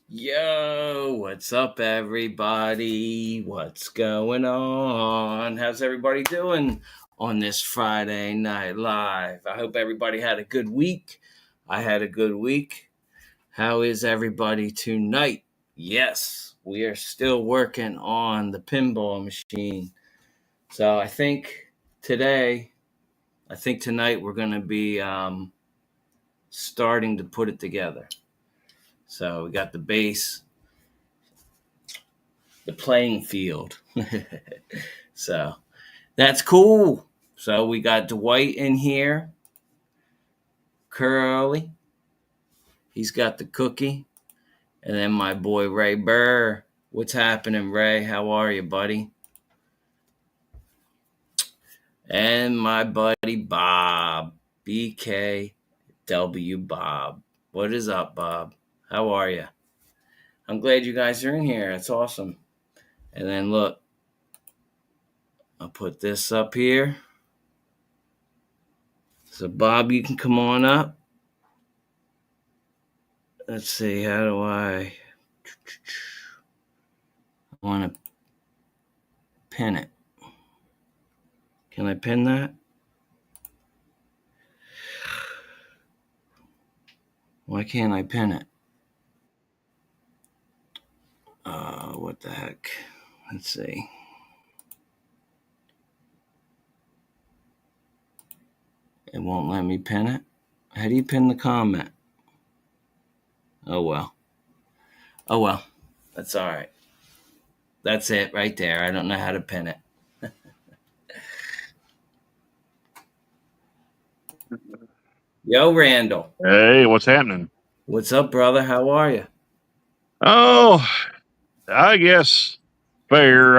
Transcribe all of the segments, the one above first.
Yo, what's up, everybody? What's going on? How's everybody doing on this Friday Night Live? I hope everybody had a good week. I had a good week. How is everybody tonight? Yes, we are still working on the pinball machine. So tonight we're going to be starting to put it together. So we got the base, the playing field. So that's cool. So we got Dwight in here, Curly. He's got the cookie. And then my boy Ray Burr. What's happening, Ray? How are you, buddy? And my buddy Bob, BKW Bob. What is up, Bob? How are you? I'm glad you guys are in here. That's awesome. And then look, I'll put this up here. So, Bob, you can come on up. Let's see, how do I want to pin it? Can I pin that? Why can't I pin it? What the heck? Let's see. It won't let me pin it. How do you pin the comment? Oh well. That's all right. That's it right there. I don't know how to pin it. Yo, Randall. Hey, what's happening? What's up, brother? How are you? Oh, I guess fair.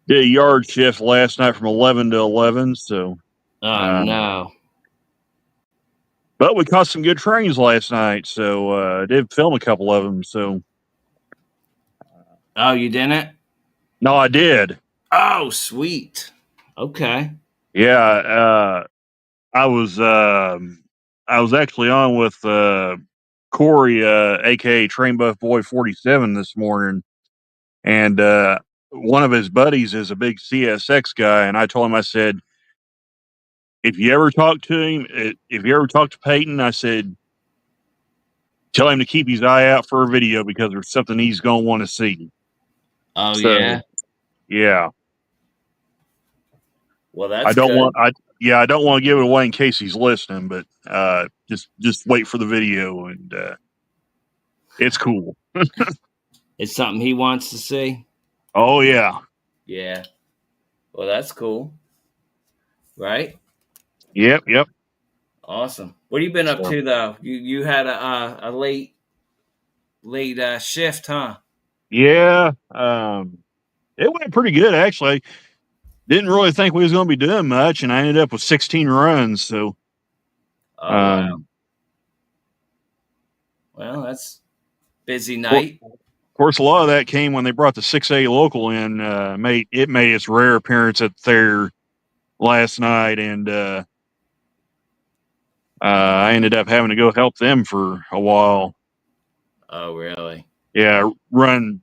Did a yard shift last night from 11 to 11, so. No. But we caught some good trains last night, so I did film a couple of them, so. Oh, you didn't? No, I did. Oh, sweet. Okay. Yeah, I was actually on with Corey, aka Train Buff Boy 47 this morning, and one of his buddies is a big CSX guy, and I told him, I said, if you ever talk to him, if you ever talk to Peyton, I said, tell him to keep his eye out for a video because there's something he's going to want to see. Oh, So, yeah? yeah. Well, that's I don't good. I don't want to give it away in case he's listening, but just wait for the video, and it's cool. It's something he wants to see? Oh, yeah. Yeah. Well, that's cool. Right? Yep. Awesome. What have you been up to, though? You had a late shift, huh? Yeah. It went pretty good, actually. Didn't really think we was going to be doing much, and I ended up with 16 runs. So, Oh, wow. Well, that's busy night. Of course, a lot of that came when they brought the 6A local in. Made its rare appearance at there last night, and I ended up having to go help them for a while. Oh, really? Yeah, run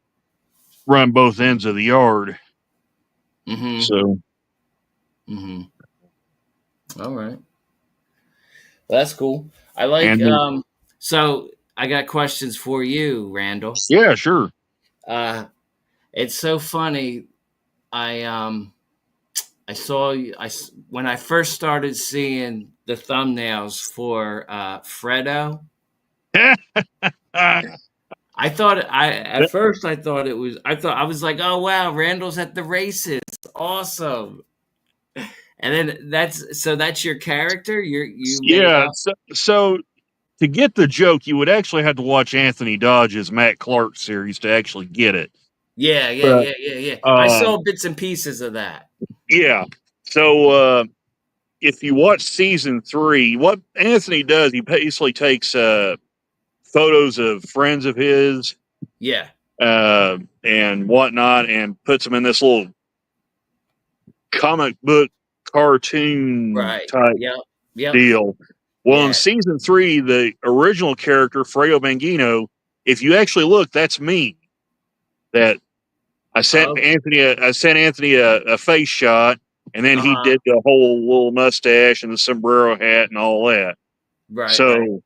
both ends of the yard. Mm-hmm. So. Mm-hmm. All right. Well, that's cool. I like. So I got questions for you, Randall. Yeah, sure. It's so funny. I saw you. When I first started seeing the thumbnails for Fredo. At first I thought I was like, oh wow, Randall's at the races, awesome. And then that's your character. Yeah. So to get the joke, you would actually have to watch Anthony Dodge's Matt Clark series to actually get it. Yeah. I saw bits and pieces of that. Yeah. So if you watch season 3, what Anthony does, he basically takes photos of friends of his, Yeah, and whatnot, and puts them in this little comic book cartoon right. type Yep. deal. Well, in Yeah. season 3, the original character Fredo Bangino if you actually look, that's me. That I sent Oh, Anthony a face shot, and then he uh-huh. did the whole little mustache and the sombrero hat and all that. Right, right. So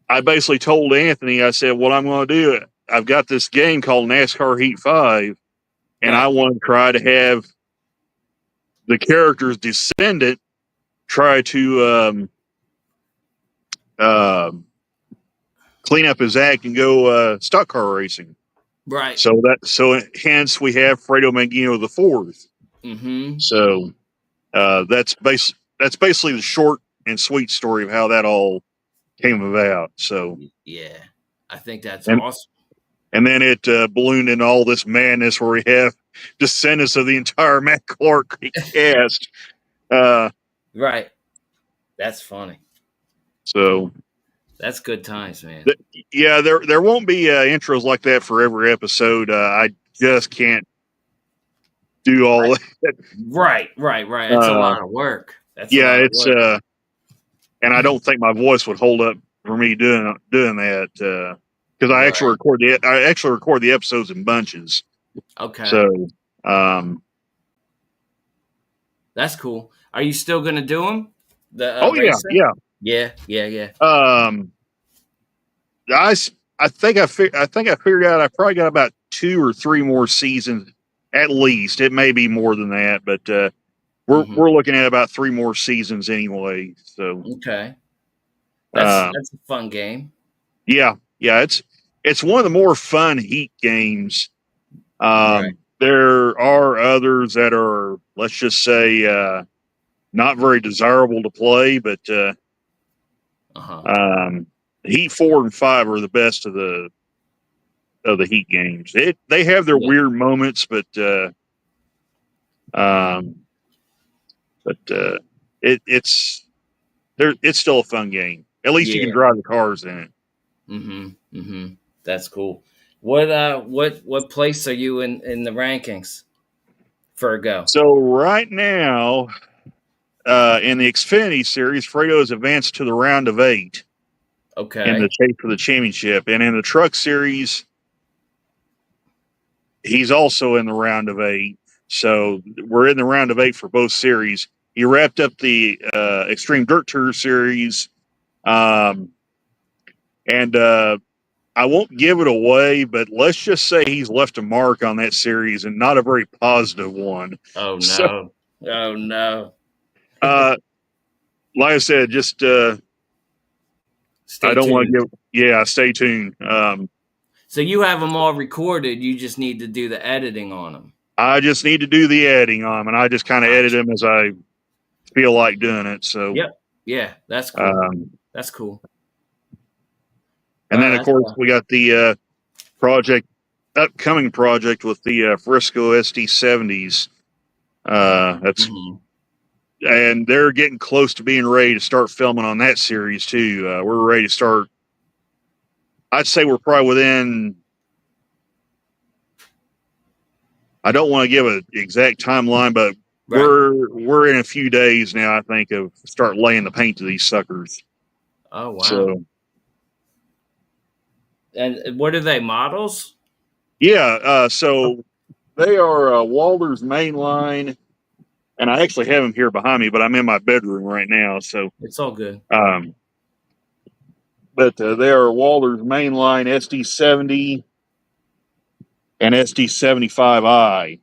I basically told Anthony, I said, what I'm going to do, I've got this game called NASCAR Heat 5, and I Right. want to try to have the character's descendant try to uh, clean up his act and go stock car racing. Right. So hence we have Fredo Mangino the fourth. Mm-hmm. So that's basically the short and sweet story of how that all came about. So Yeah. I think that's and awesome. and then it ballooned into all this madness where we have descendants of the entire Matt Clark cast. Uh, Right. That's funny. so That's good times, man. th- yeah, there won't be intros like that for every episode. I just can't do all that. Right, right, right. It's a Uh, lot of work. That's a yeah, lot of it's work. and I don't think my voice would hold up for me doing that because Right. I actually record the episodes in bunches. Okay. So um, That's cool. Are you still gonna do them? The oh yeah, racing? yeah. Yeah, yeah, yeah. Um, I think I think I figured out I probably got about 2 or 3 more seasons at least. It may be more than that, but Hmm. we're looking at about 3 more seasons anyway. So Okay. uh, That's a fun game. yeah, yeah. It's one of the more fun Heat games. Right. There are others that are, let's just say, not very desirable to play, but Uh-huh. um, Heat 4 and 5 are the best of the Heat games. They have their Yeah. weird moments, um, but it's it's still a fun game. At least you can Yeah. drive the cars in it. Mm-hmm. Mm-hmm. That's cool. What place are you in the rankings for a go? So right now, in the Xfinity Series, Fredo has advanced to the round of 8 in the Okay. chase for the championship, and in the Truck Series, he's also in the round of 8. So we're in the round of 8 for both series. He wrapped up the Extreme Dirt Tour Series, um, and I won't give it away, but let's just say he's left a mark on that series and not a very positive one. Oh So, no. Oh no. uh, like I said, just I Stay don't want to tuned. give. Yeah, stay tuned. So you have them all recorded. You just need to do the editing on them. I just need to do the editing on them, and I just kind of edit Gotcha. them as I feel like doing it. So, Yep. Yeah, that's cool. um, That's cool. and Wow, then of that's course we got the project, upcoming project with the Frisco SD70s. That's mhm. and they're getting close to being ready to start filming on that series too. We're ready to start. I'd say we're probably within. I don't want to give an exact timeline, but Right. we're in a few days now. I think of start laying the paint to these suckers. Oh wow. So And what are they models? yeah, so they are Walder's mainline, and I actually have them here behind me, but I'm in my bedroom right now. So, It's all good. um, but they are Walder's mainline SD70 and SD75i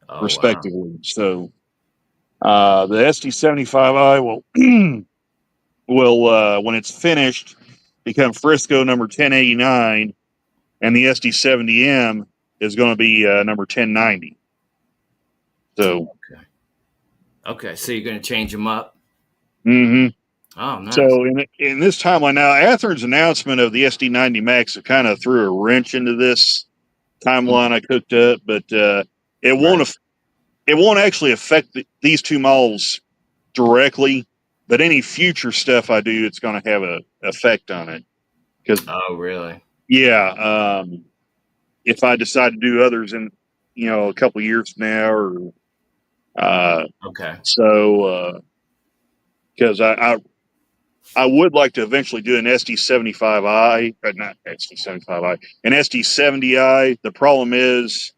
Oh wow. respectively. So the SD75i will when it's finished become Frisco number 1089, and the SD70M is going to be number 1090. So, Okay. Okay. So you're gonna change them up. mm-hmm. Oh, nice. So in this timeline now, Athearn's announcement of the SD90 Max kind of threw a wrench into this Mm, timeline I cooked up, but it right. it won't actually affect these two models directly. But any future stuff I do, it's going to have a effect on it. Because Oh, really? yeah, if I decide to do others in a couple of years from now, or uh, Okay. so because I would like to eventually do an SD75i, but not SD75i, an SD70i. The problem is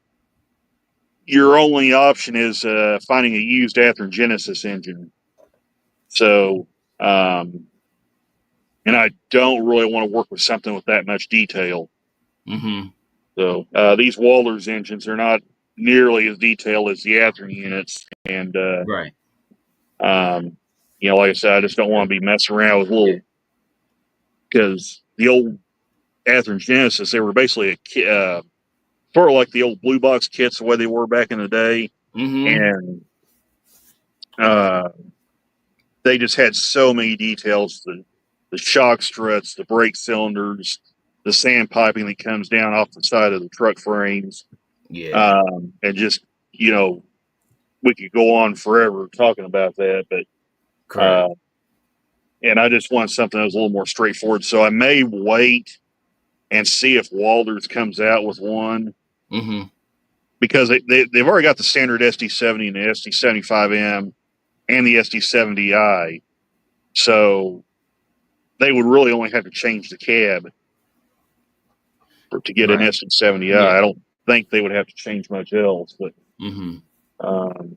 your only option is finding a used Athearn Genesis engine. So, and I don't really want to work with something with that much detail. Mm-hmm. So these Walters engines are not nearly as detailed as the Athearn units, and Right. like I said, I just don't want to be messing around with little, because the old Athearn Genesis, they were basically sort of like the old blue box kits the way they were back in the day, Mm-hmm. and they just had so many details: the shock struts, the brake cylinders, the sand piping that comes down off the side of the truck frames, Yeah. and just we could go on forever talking about that, but Correct. and I just want something that was a little more straightforward. So I may wait and see if Walters comes out with one, Mm-hmm. because they've already got the standard SD70 and the SD75M and the SD70i. So they would really only have to change the cab to get an Right. SD70i. Yeah. I don't think they would have to change much else, but, Mm-hmm. um,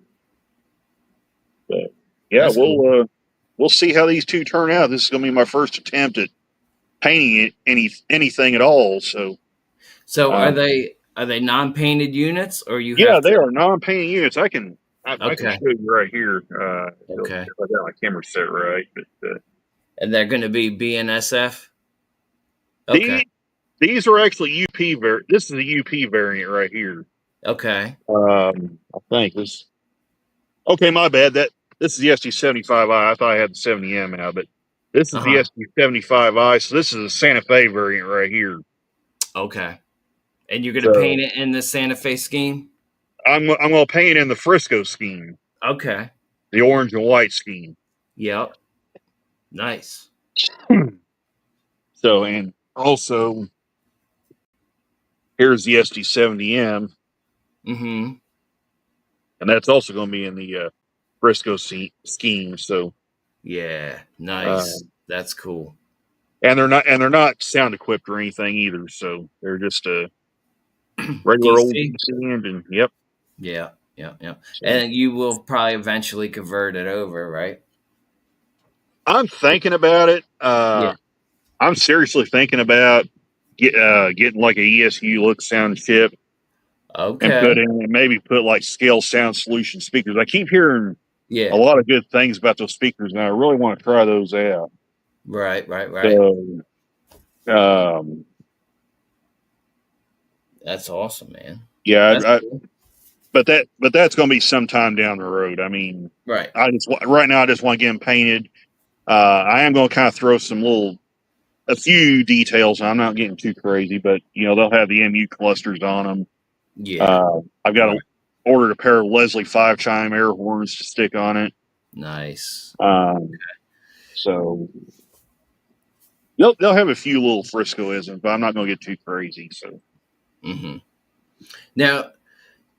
but yeah, That's cool. we'll see how these two turn out. This is going to be my first attempt at painting anything at all. So, So um, are they non-painted units, or you yeah, have they to? are non-painting units. I can Okay. show you right here. Okay. If I got my camera set right, but And they're going to be BNSF. Okay. these these are actually UP This is a UP variant right here. Okay. I think this. Okay, my bad. This is the SD75i. I thought I had the 70M out, but this is the Uh-huh. SD75i. So this is a Santa Fe variant right here. Okay. And you're going to So paint it in the Santa Fe scheme? I'm going to paint in the Frisco scheme, Okay. the orange and white scheme. Yep. Nice. So, and also here's the SD70M, Mm-hmm. and that's also going to be in the Frisco scheme. So, Yeah. uh, Nice. That's cool. and they're not sound equipped or anything either. So they're just a regular old DC. DC engine. Yep. Yeah. Yeah. Yeah. So And you will probably eventually convert it over, right? I'm thinking about it. Yeah. I'm seriously thinking about getting like a ESU look sound chip and Okay. maybe put like scale sound solution speakers. I keep hearing a Yeah. lot of good things about those speakers, and I really want to try those out. Right. Right. Right. So, um, That's awesome, man. yeah, That's cool. but that's going to be sometime down the road. I mean, Right. right now I just want to get them painted. I am going to kind of throw a few details. I'm not getting too crazy, but they'll have the MU clusters on them. Yeah. I've got Right. ordered a pair of Leslie 5-chime air horns to stick on it. Nice. So they'll have a few little Frisco-isms, but I'm not going to get too crazy. So Mm-hmm. Now,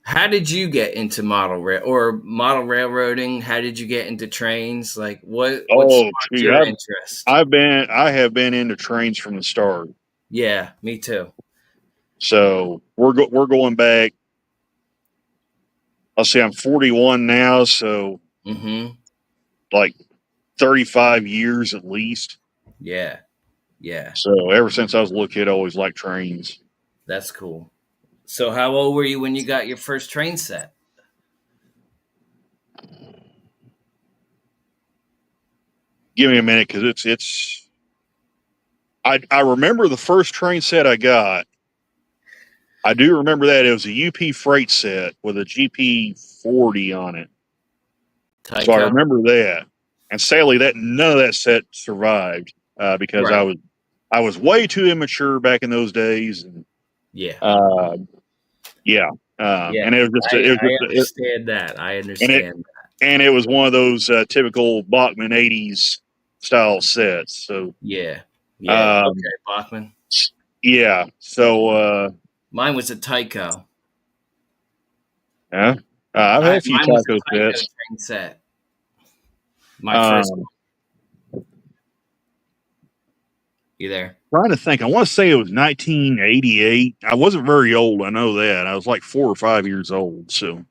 how did you get into model railroading? How did you get into trains? Like what sparked shoot, your interest? I have been into trains from the start. Yeah, me too. So we're going back. I'll say I'm 41 now, so Mm-hmm. like 35 years at least. Yeah. Yeah. So ever since I was a little kid, I always liked trains. That's cool. So how old were you when you got your first train set? Give me a minute, because it's. I remember the first train set I got. I do remember that it was a UP freight set with a GP40 on it. So I Tyco? remember that. And sadly, that none of that set survived, because Right. I was way too immature back in those days, and Yeah. uh, yeah, Yeah. and it was just I, it was I just understand that. I and it understand. and it was one of those typical Bachman '80s style sets. So Yeah. Yeah. um, Okay, Bachman. yeah, so Mine was a Tyco. yeah, I've had a few Mine was taco a Tyco sets. train set. My first Um, one. You there? Trying to think. I want to say it was 1988. I wasn't very old. I know that. I was like 4 or 5 years old. So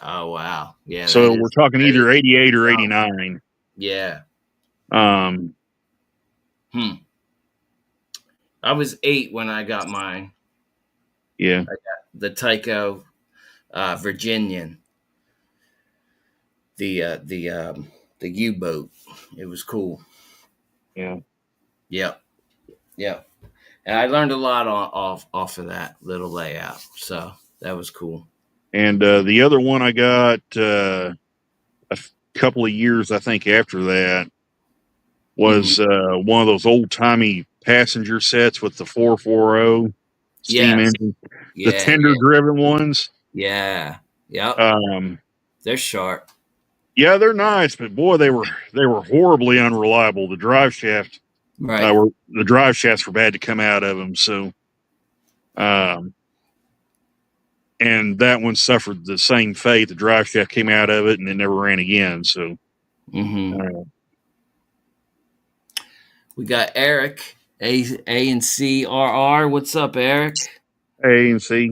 Oh wow. Yeah, that we're is talking that is either 88 or young. 89. Yeah. Um, I was 8 when I got mine. yeah. The Tyco Virginian. The U-boat. It was cool. Yeah. Yep. Yep. And I learned a lot off of that little layout. So that was cool. And the other one I got a couple of years, I think, after that was one of those old timey passenger sets with the 440 steam Yes. engine, the Yeah. tender driven ones. Yeah. Yep. They're sharp. Yeah, they're nice, but boy, they were horribly unreliable. The drive shafts Right. were bad to come out of them. So, and that one suffered the same fate. The drive shaft came out of it, and it never ran again. So, We got Eric A and C RR. What's up, Eric? A and C.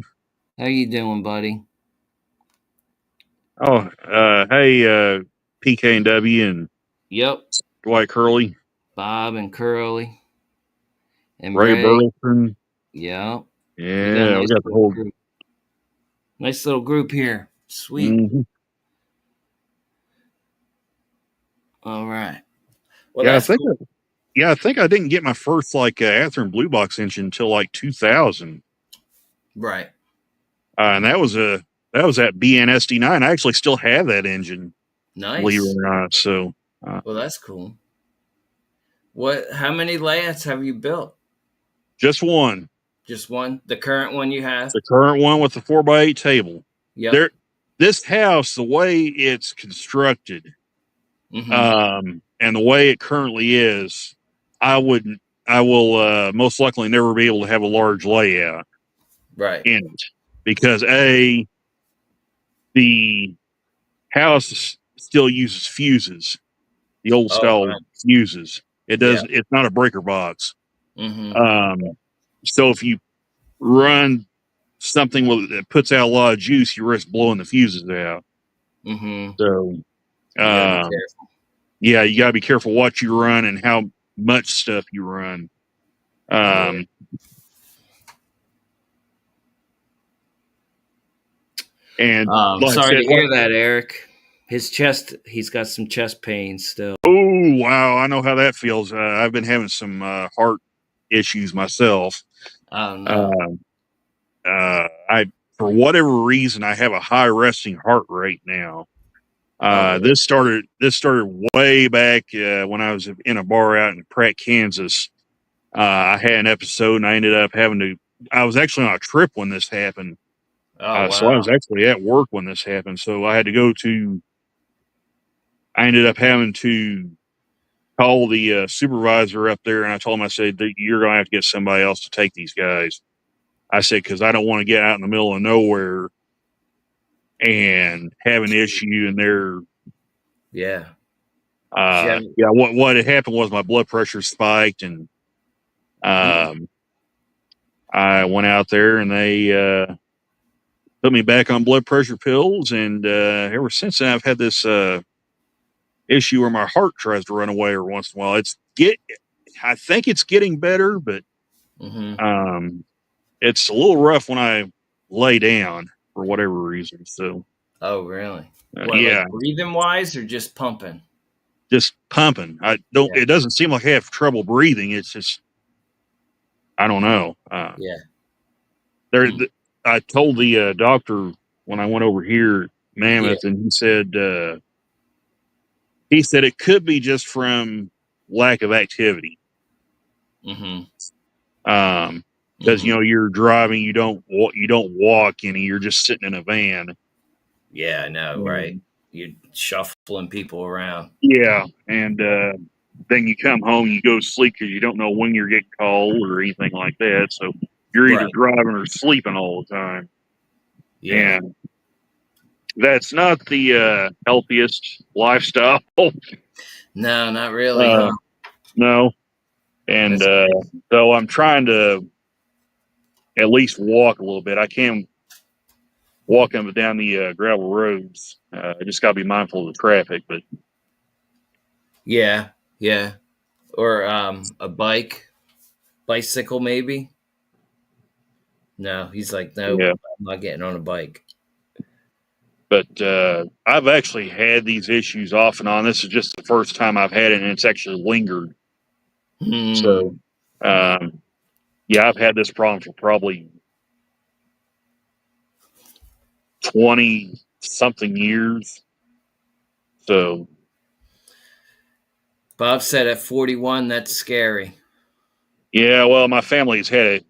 How you doing, buddy? Oh, hey, PK and W and Yep. Dwight Curley, Bob and Curly and Ray Ray. Burleson. Yep. Yeah, we got the whole group. Nice little group here. Sweet. Mm-hmm. All right. Well, Yeah, that's cool. I think I didn't get my first like Athearn Blue Box engine until like 2000. Right. And that was that BNSD9. I actually still have that engine, believe it Nice. or not. So, Well, that's cool. How many layouts have you built? just one. Just one? The current one you have? The current one with the 4x8 table. Yep. This house, the way it's constructed, and the way it currently is, I will most likely never be able to have a large layout in it because the house still uses fuses, the old style fuses. It does. It's not a breaker box. So if you run something that puts out a lot of juice, you risk blowing the fuses out. So, yeah, you gotta be careful what you run and how much stuff you run. And sorry to hear that, Eric. He's got some chest pains still. Oh wow, I know how that feels. I've been having some heart issues myself. Oh no. For whatever reason, I have a high resting heart rate now. This started way back when I was in a bar out in Pratt, Kansas. I had an episode, and I ended up I was actually on a trip when this happened. So I was actually at work when this happened. So I ended up having to call the supervisor up there, and I told him, I said, you're going to have to get somebody else to take these guys. I said, because I don't want to get out in the middle of nowhere and have an issue, and what had happened was my blood pressure spiked, and I went out there, and they put me back on blood pressure pills, and ever since then I've had this issue where my heart tries to run away every once in a while. I think it's getting better, but it's a little rough when I lay down for whatever reason. So, oh really? Yeah, like breathing wise or just pumping? Just pumping. It doesn't seem like I have trouble breathing. It's just, I don't know. I told the doctor when I went over here, Mammoth, and he said it could be just from lack of activity. Because you're driving, you don't walk any, you're just sitting in a van. Yeah, I know, right? You're shuffling people around. Yeah, and then you come home, you go to sleep because you don't know when you're getting called or anything like that. So you're either driving or sleeping all the time. Yeah, and that's not the healthiest lifestyle. No, not really. Huh? No. And That's crazy. so I'm trying to at least walk a little bit. I can walk up and down the gravel roads. I just got to be mindful of the traffic. But Yeah, yeah. Or a bicycle maybe. No, he's like, nope, yeah, I'm not getting on a bike. but I've actually had these issues off and on. This is just the first time I've had it, and it's actually lingered. So, Hmm. um, yeah, I've had this problem for probably 20 something years. So, Bob said at 41, that's scary. yeah, well, my family has had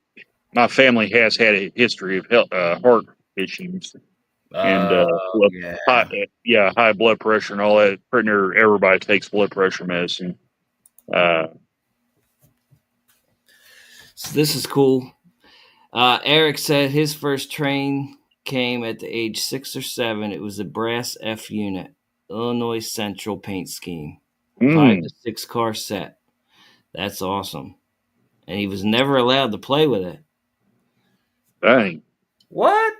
a history of heart issues and Oh, with high, yeah. yeah, high blood pressure and all that. Pretty near everybody takes blood pressure medicine. Uh, So this is cool. Eric said his first train came at the age 6 or 7. It was a brass F unit, Illinois Central paint scheme, 5 to 6 car set. That's awesome. And he was never allowed to play with it. dang. What?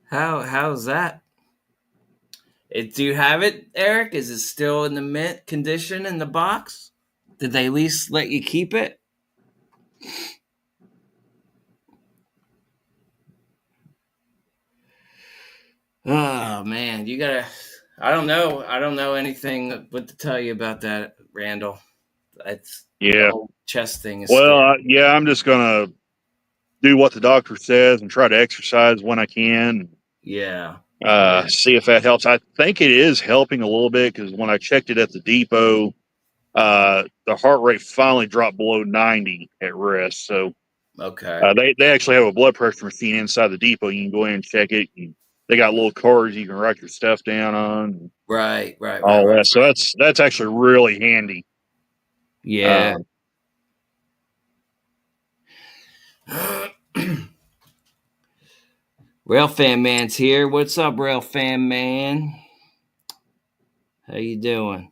How's that? Do you have it, Eric? Is it still in the mint condition in the box? Did they at least let you keep it? Oh man, you gotta. I don't know. I don't know anything what to tell you about that, Randall. It's the Yeah. whole chest thing is Well, scary. yeah, I'm just gonna do what the doctor says and try to exercise when I can. Yeah, yeah. See if that helps. I think it is helping a little bit because when I checked it at the depot, the heart rate finally dropped below 90 at rest. So Okay. they actually have a blood pressure machine inside the depot. You can go in and check it. And they got little cards you can write your stuff down on, and Right, right, right, all right. that. So that's actually really handy. Yeah. Uh, Rail Fan Man's here. What's up, Rail Fan Man? How you doing?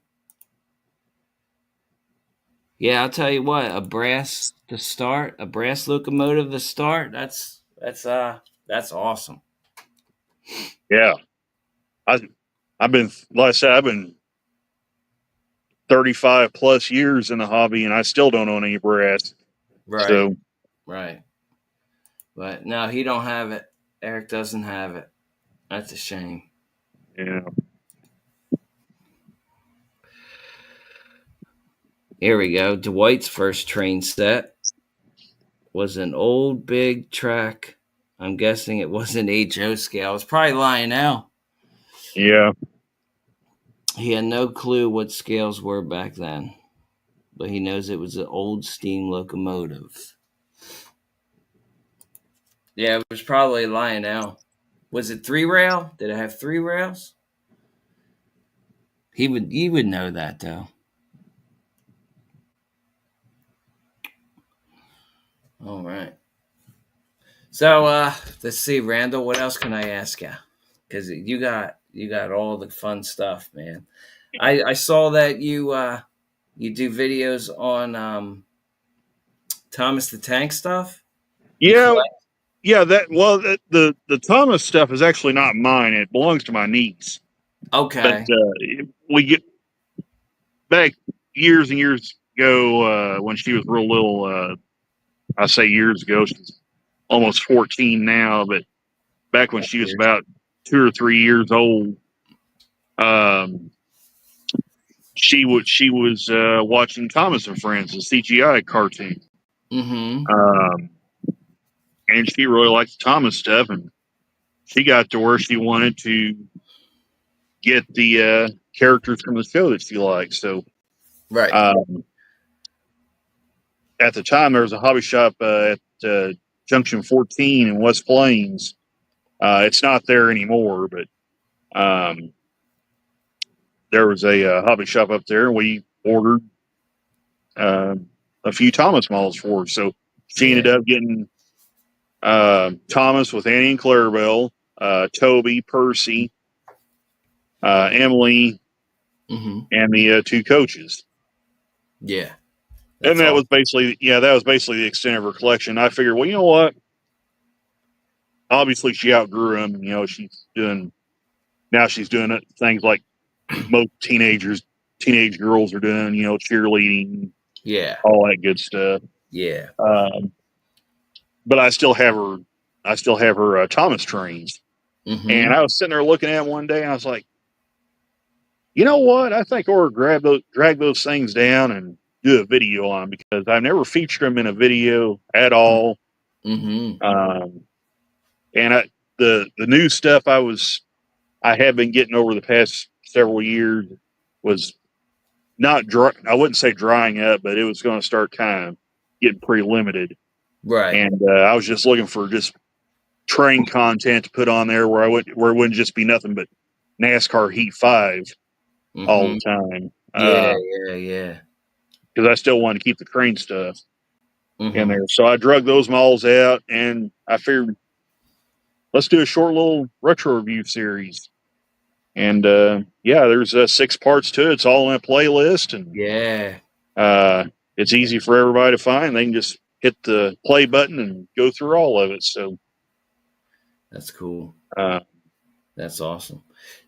Yeah, I'll tell you what. A brass locomotive to start. That's awesome. yeah, I I've been like I said I've been 35 plus years in the hobby, and I still don't own any brass. Right, So right. But no, he don't have it. Eric doesn't have it. That's a shame. yeah, Here we go. Dwight's first train set was an old big track. I'm guessing it wasn't HO scale. It's probably Lionel. yeah, He had no clue what scales were back then, but he knows it was an old steam locomotive. Yeah, it was probably Lionel. Was it 3 rail? Did it have 3 rails? He would know that though. All right. So let's see, Randall, what else can I ask you? Because you got all the fun stuff, man. I saw that you do videos on Thomas the Tank stuff. You yeah, collect? yeah. The Thomas stuff is actually not mine. It belongs to my niece. But Okay. we get back years and years ago when she was real little. I say years ago. She's almost 14 now, but back when she was Years. about 2 or 3 years old, um, she was watching Thomas and Friends, the CGI cartoon, Mm-hmm. um, and she really liked the Thomas stuff, and she got to where she wanted to get the characters from the show that she liked. So Right. um, at the time, there was a hobby shop at Junction 14 in West Plains. It's not there anymore, but um, there was a hobby shop up there, and we ordered uh, a few Thomas models for her. So she Yeah. ended up getting Thomas with Annie and Clarabelle, Toby, Percy, Emily, Mm-hmm. and the two coaches. Yeah. And That's that all. was basically, that was basically the extent of her collection. I figured, well, you know what? Obviously, she outgrew them. She's doing things like most teenage girls are doing. Cheerleading, Yeah. all that good stuff. Yeah. Um, but I still have her. Thomas trains, and Mm-hmm. I was sitting there looking at them one day, and I was like, you know what? I think I ought to drag those things down and do a video on them because I've never featured them in a video at all. Mm-hmm. Um, and the new stuff I have been getting over the past several years was not dry. I wouldn't say drying up, but it was going to start kind of getting pretty limited. Right. And I was just looking for just train content to put on there where it wouldn't just be nothing but NASCAR Heat 5 all Mm-hmm. the time. Yeah. Yeah. Because I still wanted to keep the crane stuff in Mm-hmm. there. So I drug those malls out, and I figured let's do a short little retro review series. And there's 6 parts to it. It's all in a playlist, and Yeah. it's easy for everybody to find. They can just hit the play button and go through all of it. So That's cool. uh, That's awesome.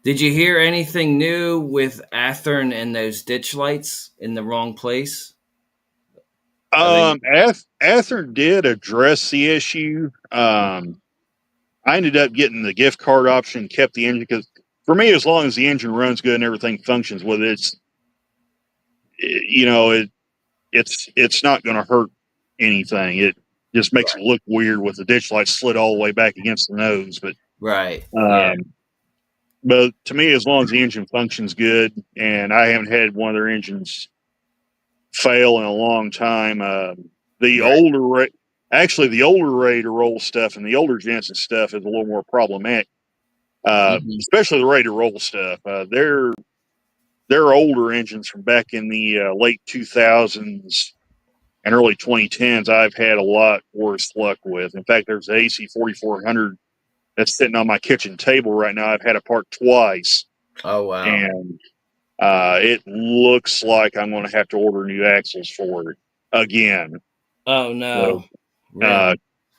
Did you hear anything new with Athern and those ditch lights in the wrong place? Are they Ather did address the issue. I ended up getting the gift card option, kept the engine because for me, as long as the engine runs good and everything functions with it, it's not going to hurt anything. It just makes it right? look weird with the ditch light slid all the way back against the nose. Right. Yeah. Um, but to me, as long as the engine functions good, and I haven't had one of their engines fail in a long time. The Right. older, actually, the older ready to roll stuff and the older Jensen stuff is a little more problematic. Mm-hmm. Especially the ready to roll stuff. They're older engines from back in the late 2000s and early 2010s. I've had a lot worse luck with. In fact, there's an AC 4400 that's sitting on my kitchen table right now. I've had it parked twice, Oh wow. and it looks like I'm going to have to order new axles for it again. Oh So, no. uh,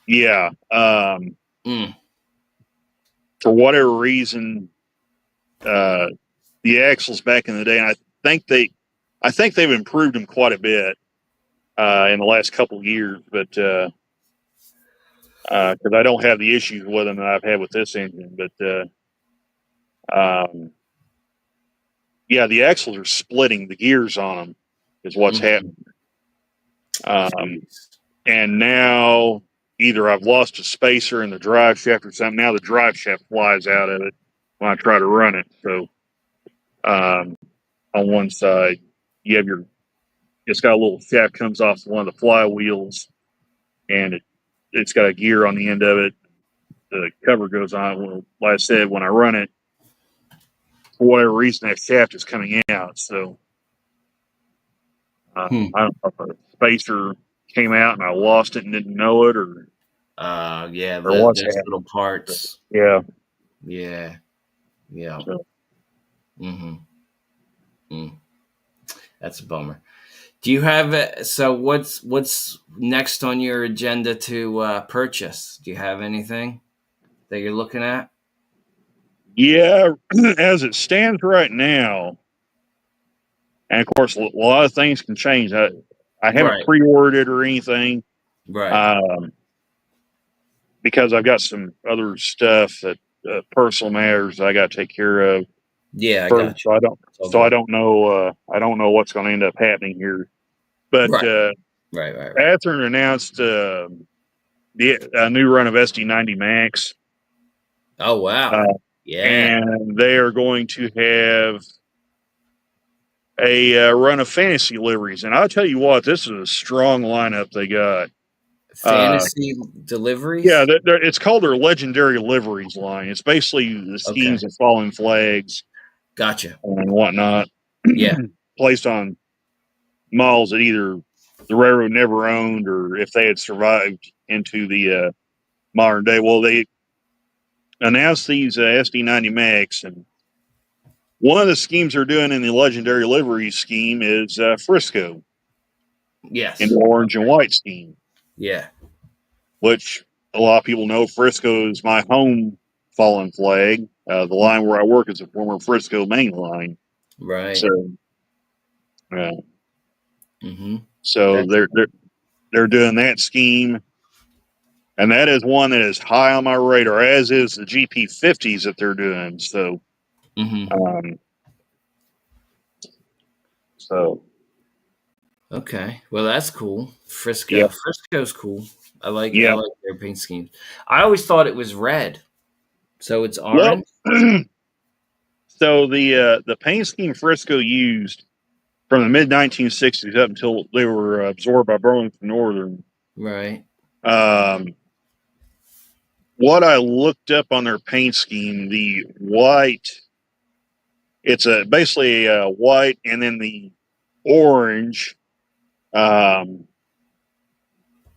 Really? yeah, Mm. for whatever reason, uh, the axles back in the day, and think I think they've improved them quite a bit in the last couple of years, but because I don't have the issues with them that I've had with this engine, but the axles are splitting. The gears on them is what's Mm-hmm. happening. Um, Jeez. and now either I've lost a spacer in the drive shaft or something. Now the drive shaft flies out of it when I try to run it. So on one side, you have it's got a little shaft comes off one of the flywheels, and it's got a gear on the end of it. The cover goes on. Well, like I said, when I run it, for whatever reason, that shaft is coming out. So Hmm. I don't know if a spacer came out and I lost it and didn't know it, Yeah. or what's Those little happened. But parts. yeah. Yeah. Yeah. So Mm-hmm. Mm. That's a bummer. Do you have so what's next on your agenda to purchase? Do you have anything that you're looking at? yeah, as it stands right now, and of course a lot of things can change. I haven't Right. pre-ordered it or anything Right. um, because I've got some other stuff that personal matters I got to take care of Yeah, I first. got you. So I don't. It's all So I good. don't know. I don't know what's going to end up happening here. But Right. Right. Athearn announced a new run of SD90 Max, Oh wow. uh, Yeah. and they are going to have a run of fantasy liveries. And I'll tell you what, this is a strong lineup they got. Uh, Fantasy yeah, deliveries? it's called their Legendary Liveries line. It's basically the Okay. schemes of fallen flags Gotcha. and whatnot Yeah. placed on models that either the railroad never owned or if they had survived into the modern day. Well, they announced these SD90 Max, and one of the schemes they're doing in the Legendary Liveries scheme is Frisco. Yes. in the orange and white scheme, Yeah. which a lot of people know Frisco is my home fallen flag. The line where I work is a former Frisco main line. Right. So, uh, Mm-hmm. so they're doing that scheme, and that is one that is high on my radar, as is the GP50s that they're doing. So, Mm-hmm. um, so Okay. Well, that's cool. yeah, Frisco. Frisco's cool. I yeah. like their paint schemes. I always thought it was red. So it's Well, orange? so the paint scheme Frisco used from the mid 1960s up until they were absorbed by Burlington Northern. Right. Um, what I looked up on their paint scheme, the white, it's basically a white, and then the orange. Um,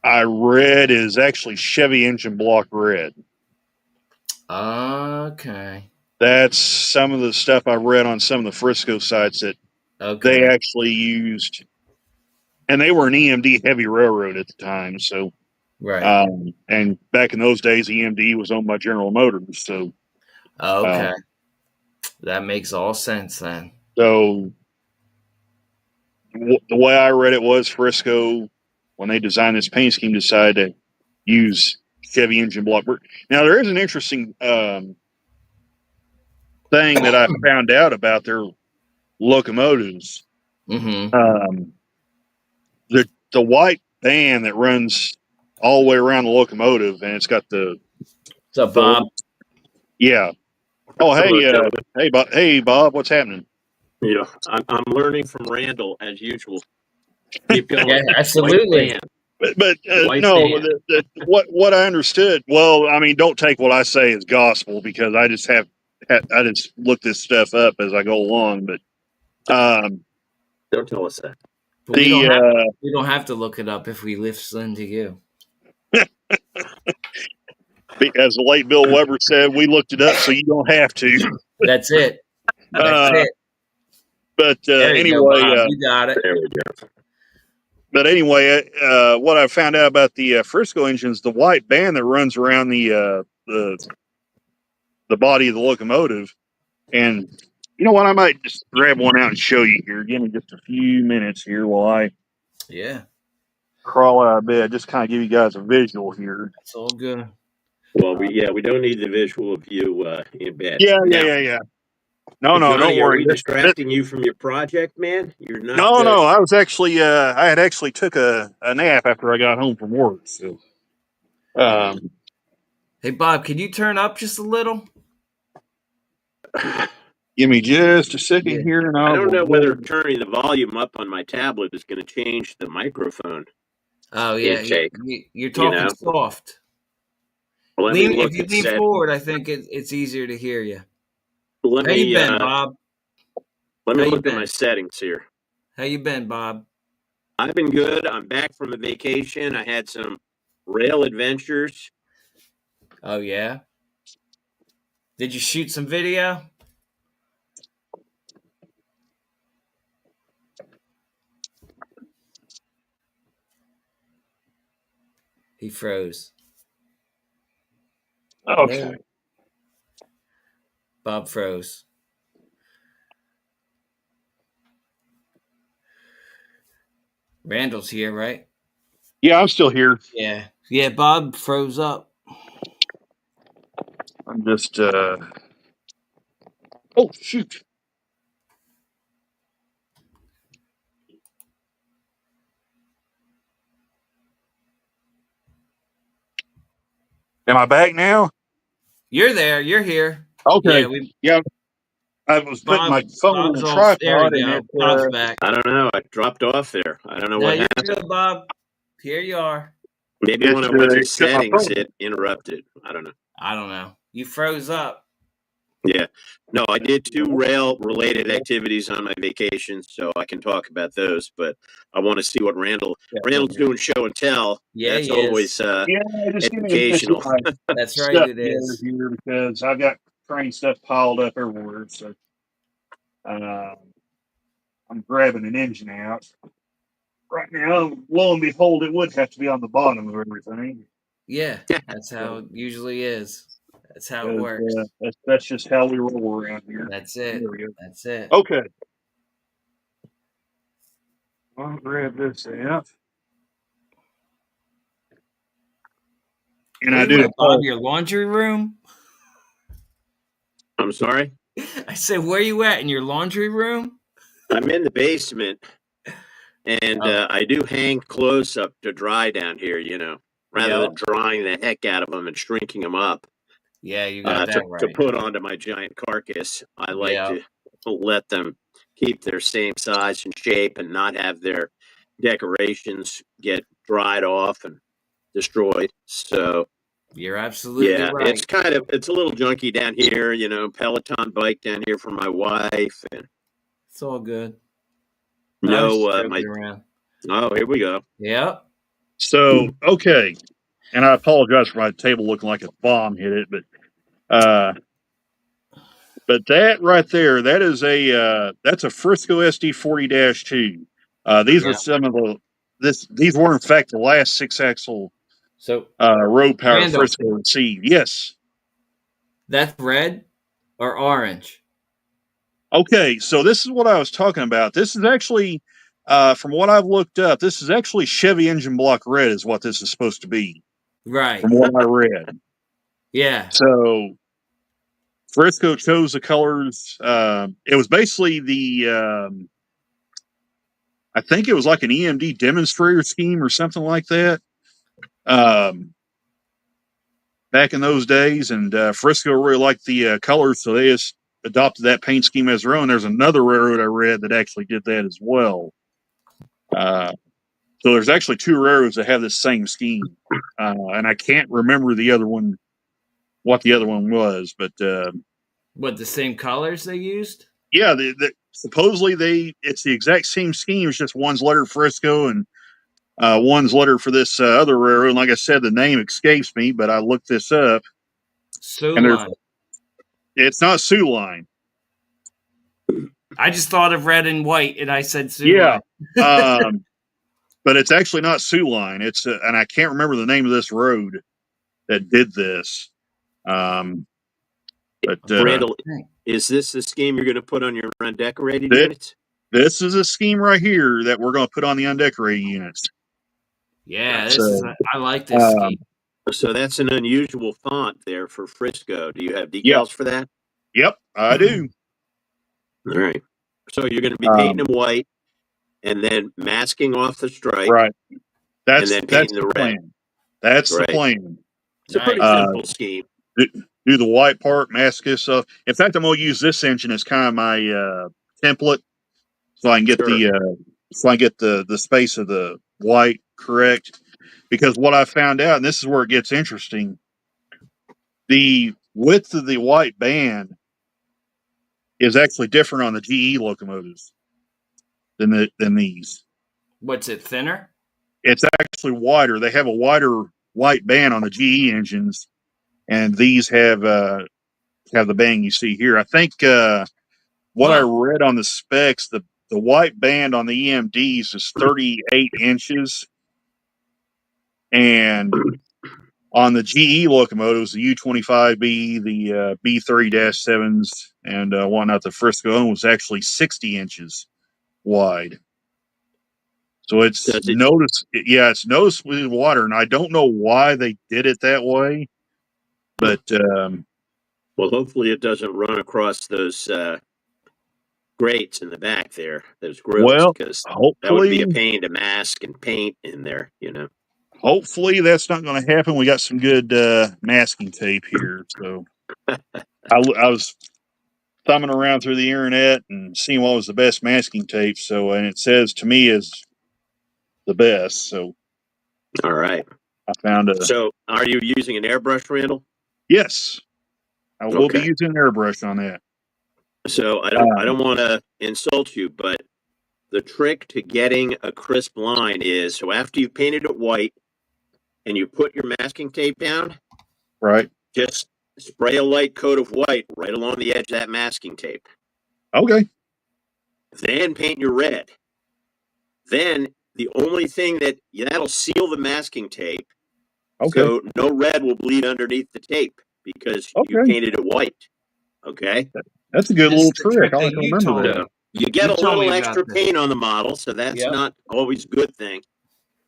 I read is actually Chevy engine block red. Okay. That's some of the stuff I read on some of the Frisco sites that they Okay. actually used, and they were an EMD heavy railroad at the time. So, Right. and back in those days, EMD was owned by General Motors. So, uh, Okay. That makes all sense then. so the way I read it was Frisco, when they designed this paint scheme, decided to use Chevy engine block. Now, there is an interesting thing that I found out about their locomotives. Mm-hmm. The white band that runs all the way around the locomotive, and it's got So the Bob. yeah. Oh, Hello, gentlemen. Hey, Bob, what's happening? I'm learning from Randall as usual. Keep going. Yeah, White absolutely. band. But White no, band. what I understood. Well, I mean, don't take what I say as gospel, because I just I just look this stuff up as I go along. But Don't tell us that. But the we don't have to look it up if we listen to you. as the late Bill Weber said, we looked it up, so you don't have to. That's it. That's Uh, it. but There you go, anyway, Bob. You got it. There we go. what I found out about the Frisco engines, the white band that runs around the body of the locomotive, and you know what, I might just grab one out and show you here. Give me just a few minutes here while I Yeah. crawl out of bed. Just kind of give you guys a visual here. It's all good. Well, we don't need the visual of you in bed. Yeah. No, don't Johnny, are worry. we distracting you from your project, man? You're not. No. I was actually, I had actually took a nap after I got home from work. So, Hey, Bob, can you turn up just a little? give me just a Yeah. second here, and I I'll don't go know whether ahead. turning the volume up on my tablet is going to change the microphone Oh, yeah. intake. You're You talking know. soft. Well, let me If look you at lean set. forward, I think it's easier to hear you. Let How you me been, Bob? let How me you look at my been? settings here. How you been, Bob? I've been good. I'm back from a vacation. I had some rail adventures. Oh, yeah? Did you shoot some video? He froze. Okay. No. Bob froze. Randall's here, right? Yeah, I'm still here. Yeah. Yeah, Bob froze up. I'm just, oh, shoot. Am I back now? You're there. You're here. Okay. Yeah, we Yeah, I was putting my phone on Bob's the off. There we tripod, and go. Bob's back. I don't know. I dropped off there. I don't know No, what you're happened. good, Bob. Here you are. Maybe when I went to it cut my settings, phone. it interrupted. I don't know. I don't know. You froze up. Yeah. No, I did 2 rail related activities on my vacation, so I can talk about those. But I want to see what Randall's doing show and tell. Yeah, That's he is. always Yeah, just give me just educational. get my That's right, stuff it together is. here, because I've got train stuff piled up everywhere. So, um, I'm grabbing an engine out. right now, lo and behold, it would have to be on the bottom of everything. Yeah, that's how it usually is. That's how it 'Cause, works. that's just how we roll around here. That's it. There we go. That's it. Okay. I'll grab this out. And Where I you do. at, Bob? Your laundry room? I'm sorry? I said, where you at, in your laundry room? I'm in the basement, and I do hang clothes up to dry down here, rather than drying the heck out of them and shrinking them up. Yeah, you got that right. To put onto my giant carcass. I like to let them keep their same size and shape and not have their decorations get dried off and destroyed. So you're absolutely right. It's a little junky down here, Peloton bike down here for my wife, and it's all good. Oh, here we go. Yep. So, okay. And I apologize for my table looking like a bomb hit it, but that right there, that is that's a Frisco SD40-2. These were some of these were in fact the last 6-axle road power Randall, Frisco received. Yes. That's red or orange? Okay, so this is what I was talking about. This is actually, from what I've looked up, this is actually Chevy engine block red is what this is supposed to be. Right. From what I read. Yeah. So Frisco chose the colors. It was basically the, I think it was like an EMD demonstrator scheme or something like that. Back in those days, and Frisco really liked the colors, so they just adopted that paint scheme as their own. There's another railroad I read that actually did that as well. So there's actually 2 railroads that have this same scheme, and I can't remember the other one, what the other one was, but what, the same colors they used? Yeah, supposedly it's the exact same scheme. It's just one's lettered Frisco and one's lettered for this other railroad. And like I said, the name escapes me, but I looked this up. Soo Line. It's not Soo Line. I just thought of red and white, and I said Soo Line. But it's actually not Soo Line. It's and I can't remember the name of this road that did this. But Randall, is this the scheme you're going to put on your undecorated units? This is a scheme right here that we're going to put on the undecorated units. Yeah, I like this scheme. So that's an unusual font there for Frisco. Do you have decals for that? Yep, I do. All right. So you're going to be painting them white and then masking off the stripe. Right. And then painting the red. Plan. That's the plan. It's a pretty simple scheme. Do the white part, mask this up. In fact, I'm going to use this engine as kind of my template, so I can get the space of the white correct. Because what I found out, and this is where it gets interesting, the width of the white band is actually different on the GE locomotives than these. What's it, thinner? It's actually wider. They have a wider white band on the GE engines, and these have the band you see here. I think what I read on the specs, the white band on the EMDs is 38 inches, and on the GE locomotives, the U25B, the B30-7s, and whatnot, the Frisco was actually 60 inches wide. So it's noticeably wider, and I don't know why they did it that way, but well, hopefully it doesn't run across those grates in the back there, those grills, because that would be a pain to mask and paint in there, Hopefully that's not going to happen. We got some good masking tape here, so I was thumbing around through the internet and seeing what was the best masking tape. So, and it says to me is the best. So, all right, I found So, are you using an airbrush, Randall? Yes, I will be using an airbrush on that. So I don't want to insult you, but the trick to getting a crisp line is, so after you've painted it white and you put your masking tape down, right? Just spray a light coat of white right along the edge of that masking tape. Okay. Then paint your red. Then the only thing that'll seal the masking tape, Okay. so no red will bleed underneath the tape because you Okay. painted it white. Okay, That's a good This little is the trick. trick I'll that have to you remember told that. me. you get You a told me little about extra this. paint on the model, so that's Yep. not always a good thing.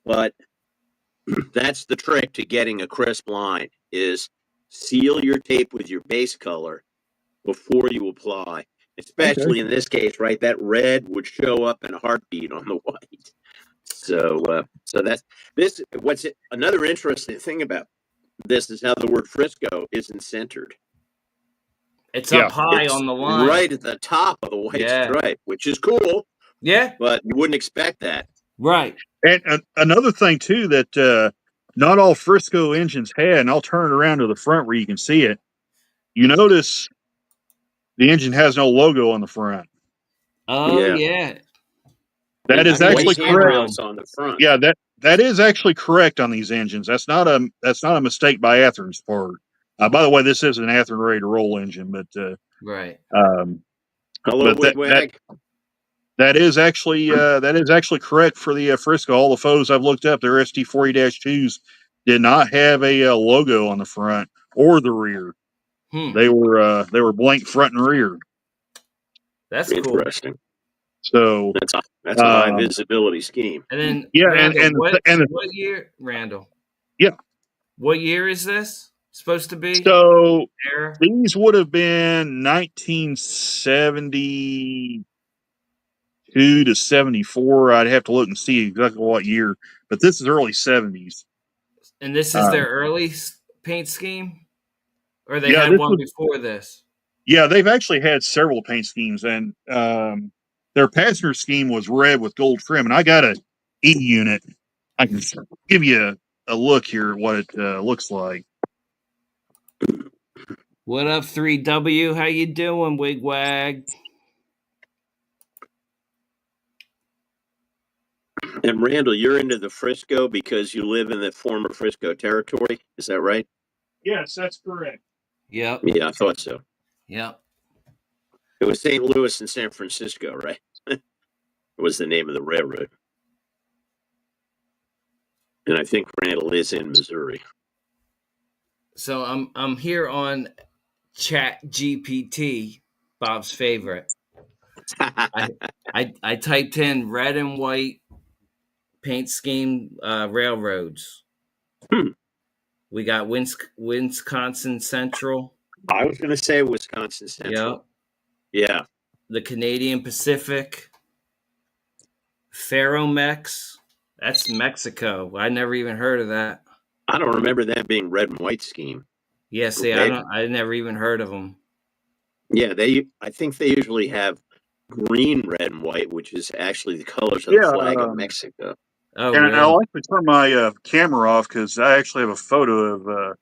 But that's the trick to getting a crisp line: is seal your tape with your base color before you apply. Especially in this case, right? That red would show up in a heartbeat on the white. So that's this. Another interesting thing about this is how the word Frisco isn't centered. It's Yeah. up high It's on the line. right at the top of the white Yeah. stripe, which is cool, Yeah. but you wouldn't expect that. Right. And another thing too that not all Frisco engines had, and I'll turn it around to the front where you can see it. You notice the engine has no logo on the front. Oh Yeah. yeah. That is I mean, actually they correct. handwrote. on the front. Yeah, that is actually correct on these engines. That's not a mistake by Athearn's part. By the way, this is an Athearn ready to roll engine, but Right. Hello, but that Wigwag. that is actually correct for the Frisco. All the photos I've looked up, their ST40-2s did not have a logo on the front or the rear. They were blank front and rear. That's cool. Interesting. So That's a high visibility scheme. And then yeah, Randall, and what year, Randall? Yeah. What year is this supposed to be? So Era? these would have been 1972 to 74. I'd have to look and see exactly what year, but this is early 70s. And this is their early paint scheme? Or they Yeah, had one before this? Yeah, they've actually had several paint schemes, and their passenger scheme was red with gold trim. And I got a E unit. I can give you a look here at what it looks like. What up, 3W? How you doing, Wigwag? And Randall, you're into the Frisco because you live in the former Frisco territory. Is that right? Yes, that's correct. Yep. Yeah, I thought so. Yep. It was St. Louis and San Francisco, right? was the name of the railroad. And I think Randall is in Missouri. So I'm here on Chat GPT, Bob's favorite. I typed in red and white paint scheme railroads. We got Wisconsin Central. I was going to say Wisconsin Central. Yep. Yeah. The Canadian Pacific. Ferromex. That's Mexico. I never even heard of that. I don't remember that being red and white scheme. Yeah, see, I never even heard of them. Yeah, I think they usually have green, red, and white, which is actually the colors of the flag of Mexico. Oh, and really? I like to turn my camera off because I actually have a photo of.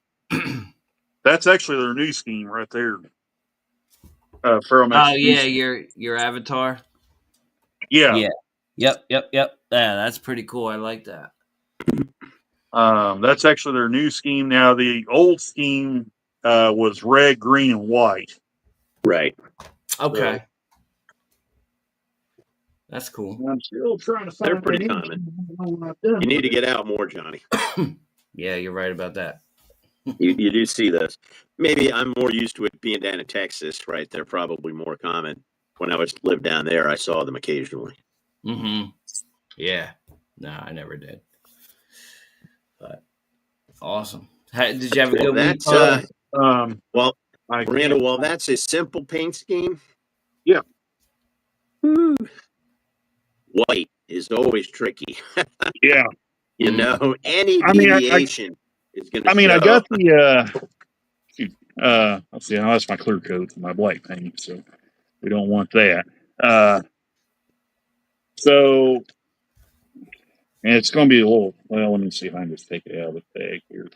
That's actually their new scheme right there. Oh yeah, your avatar. Yeah. Yeah. Yep. Yeah, that's pretty cool. I like that. That's actually their new scheme. Now the old scheme was red, green, and white. Right. Okay. So, that's cool. I'm still trying to find. They're pretty common. You need to get out more, Johnny. Yeah, you're right about that. you do see those. Maybe I'm more used to it being down in Texas, right? They're probably more common. When I lived down there, I saw them occasionally. Mm-hmm. Yeah. No, I never did. But awesome. Did you have a good week? Well, Randall, while that's a simple paint scheme, yeah. White is always tricky. Yeah. You know, any deviation is going to show. I got the let's see, that's my clear coat for my black paint, so we don't want that. So, and it's going to be a little, well, let me see if I can just take it out of the bag here.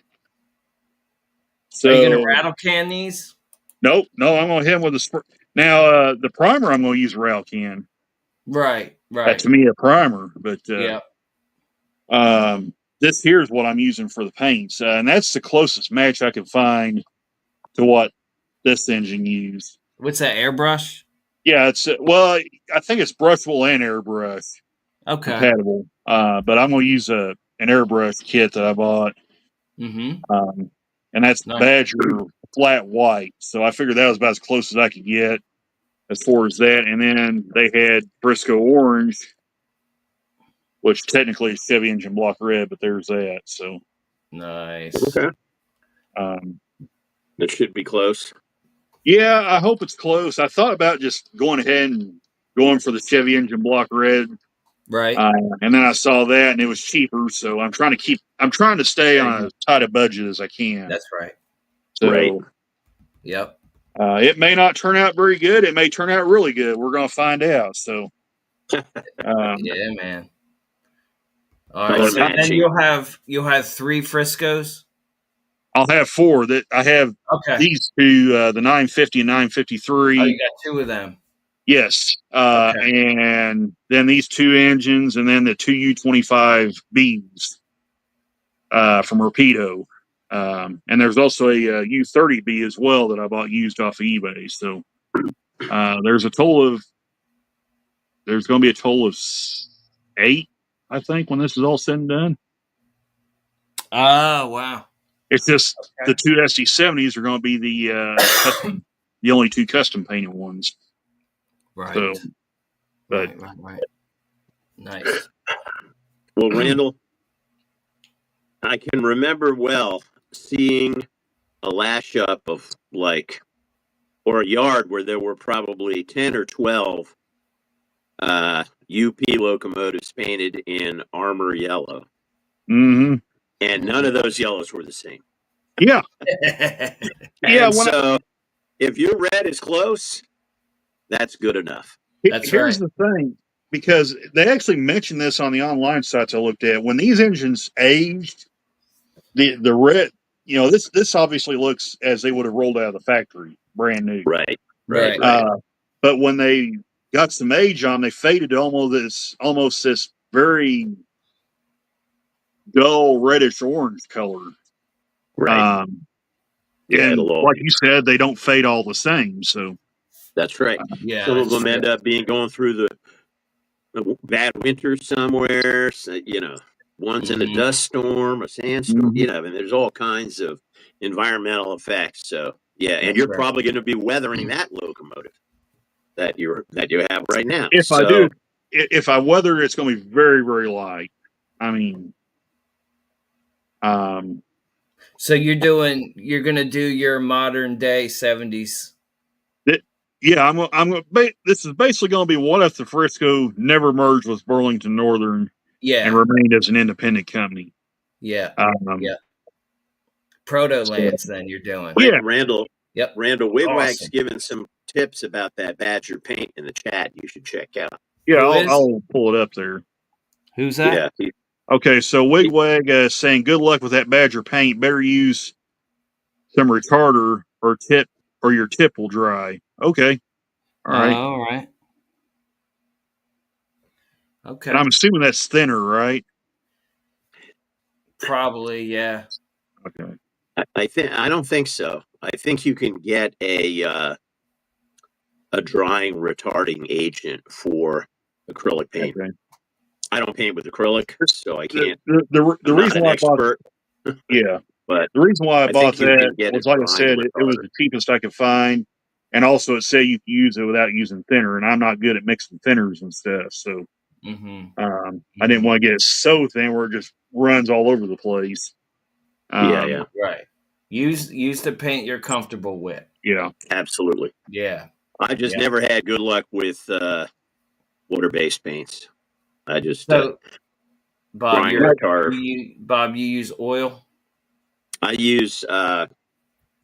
So, are you going to rattle can these? No, I'm going to hit them with a spray. Now, the primer, I'm going to use a rattle can. Right. That's to me a primer, but yeah. This here is what I'm using for the paints, and that's the closest match I can find to what this engine used. What's that, airbrush? Yeah, it's I think it's brushable and airbrush. Okay. Compatible. but I'm going to use an airbrush kit that I bought, Mm-hmm. and that's Nice. Badger flat white. So I figured that was about as close as I could get as far as that. And then they had Briscoe orange, which technically is Chevy engine block red, but there's that. So nice. Okay. That should be close. Yeah, I hope it's close. I thought about just going ahead and going for the Chevy engine block red. Right. And then I saw that and it was cheaper. So I'm trying to stay on as tight a budget as I can. That's right. So, right. Yep. It may not turn out very good. It may turn out really good. We're going to find out. So, yeah, man. All right. Color So then matching. you'll have 3 Friscos. I'll have 4 that I have. Okay. These 2, the 950 and 953. Oh, you got 2 of them. Yes. Okay. And then these 2 engines and then the 2 U25Bs from Rapido. And there's also a U30B as well that I bought used off of eBay. So there's going to be a total of 8, I think, when this is all said and done. Oh, wow. It's just the 2 SD70s are going to be the only 2 custom painted ones. Right. So, but right. Nice. Well, Randall, I can remember well seeing a lash up of or a yard where there were probably 10 or 12 UP locomotives painted in armor yellow. Mm-hmm. And none of those yellows were the same. Yeah. Yeah. So if your red is close, that's good enough. Here's the thing, because they actually mentioned this on the online sites I looked at. When these engines aged, the red, this obviously looks as they would have rolled out of the factory, brand new. Right. But when they got some age on, they faded to almost this very dull reddish orange color. Right. And like you said, they don't fade all the same. So that's right. Some of them end up going through the bad winter somewhere. So, one's in a dust storm, a sandstorm. And there's all kinds of environmental effects. So and you're probably going to be weathering that locomotive that you have right now. If I weather, it's going to be very, very light. I mean, so you're going to do your modern day 70s. This is basically going to be what if the Frisco never merged with Burlington Northern, and remained as an independent company. Yeah. Proto Lance, then you're doing. Randall. Yep. Randall Wigwag's given some tips about that Badger paint in the chat. You should check out. Yeah, I'll pull it up there. Who's that? Yeah. Okay, so Wigwag is saying, good luck with that Badger paint. Better use some retarder or your tip will dry. Okay. All right. All right. Okay. And I'm assuming that's thinner, right? Probably, yeah. Okay. I don't think so. I think you can get a drying retarding agent for acrylic paint. Okay. I don't paint with acrylic, so I can't. The reason why I bought but the reason why I bought that was, like I said, it was the cheapest I could find, and also it said you can use it without using thinner, and I'm not good at mixing thinners and stuff, so I didn't want to get it so thin where it just runs all over the place. Right. Use the paint you're comfortable with. Yeah, absolutely. Yeah. I just never had good luck with water-based paints. I just Bob, you use oil? I use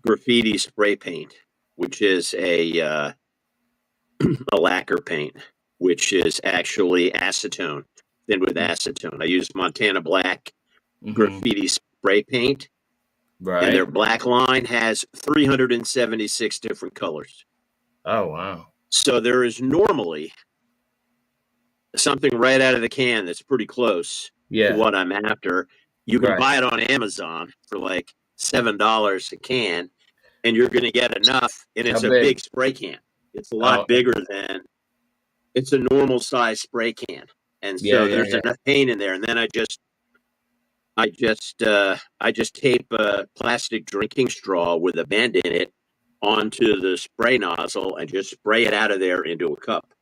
graffiti spray paint, which is a lacquer paint, which is actually acetone, thin with acetone. I use Montana Black graffiti spray paint. Right. And their black line has 376 different colors. Oh, wow. So there is normally something right out of the can that's pretty close to what I'm after. You can buy it on Amazon for like $7 a can, and you're going to get enough. And it's a big spray can. It's a lot bigger than it's a normal size spray can. and so there's enough paint in there. And then I just tape a plastic drinking straw with a bend in it onto the spray nozzle and just spray it out of there into a cup.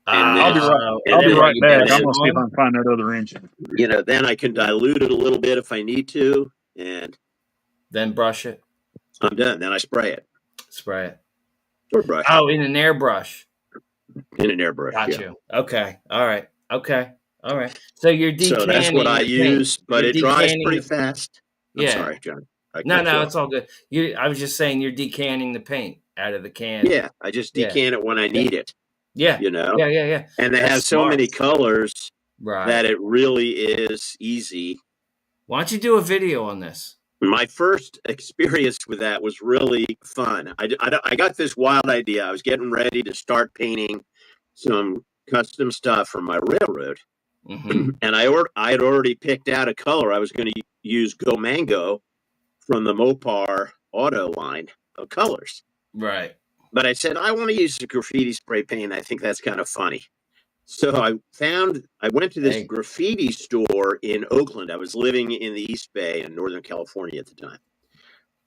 And then, I'll be right back. I'm gonna see if I can find that other engine. Then I can dilute it a little bit if I need to, and then brush it. I'm done. Then I spray it. Spray it. Or brush. Oh, in an airbrush. In an airbrush. Got you. Okay. All right. Okay. All right. So you're decanning. So that's what I use, but it dries pretty fast. I'm sorry, John. No, it's all good. I was just saying you're decanning the paint out of the can. Yeah, I just decant it when I need it. Yeah. Yeah. And they have so many colors that it really is easy. Why don't you do a video on this? My first experience with that was really fun. I got this wild idea. I was getting ready to start painting some custom stuff for my railroad. Mm-hmm. And I had already picked out a color. I was going to use Go Mango from the Mopar Auto line of colors. Right. But I said, I want to use the graffiti spray paint. I think that's kind of funny. So I went to this graffiti store in Oakland. I was living in the East Bay in Northern California at the time.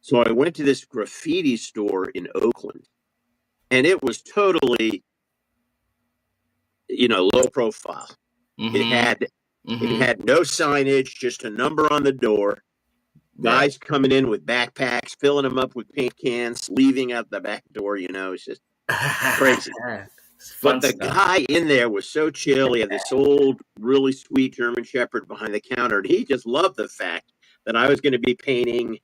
So I went to this graffiti store in Oakland, and it was totally, low profile. Mm-hmm. It had no signage, just a number on the door. Guys coming in with backpacks, filling them up with paint cans, leaving out the back door. It's just crazy. But the guy in there was so chill. He had this old, really sweet German Shepherd behind the counter, and he just loved the fact that I was going to be painting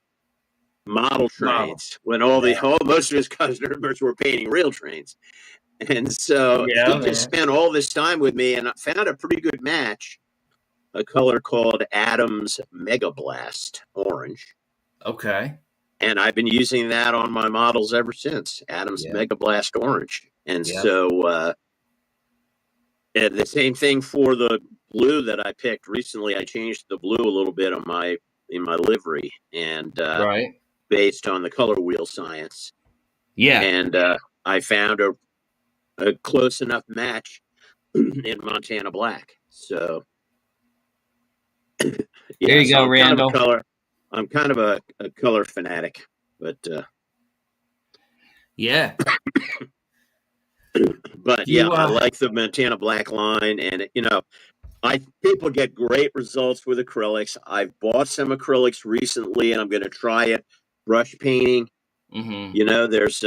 model trains when most of his customers were painting real trains. And so he just spent all this time with me, and I found a pretty good match. A color called Adams Mega Blast Orange. Okay. And I've been using that on my models ever since, Adams Mega Blast Orange. And so and the same thing for the blue that I picked recently. I changed the blue a little bit in my livery, and based on the color wheel science. Yeah. And I found a close enough match in Montana Black. So there you go, Randall. I'm kind of a color fanatic, but yeah. But I like the Montana Black line, and people get great results with acrylics. I've bought some acrylics recently, and I'm going to try it. Brush painting. Mm-hmm. There's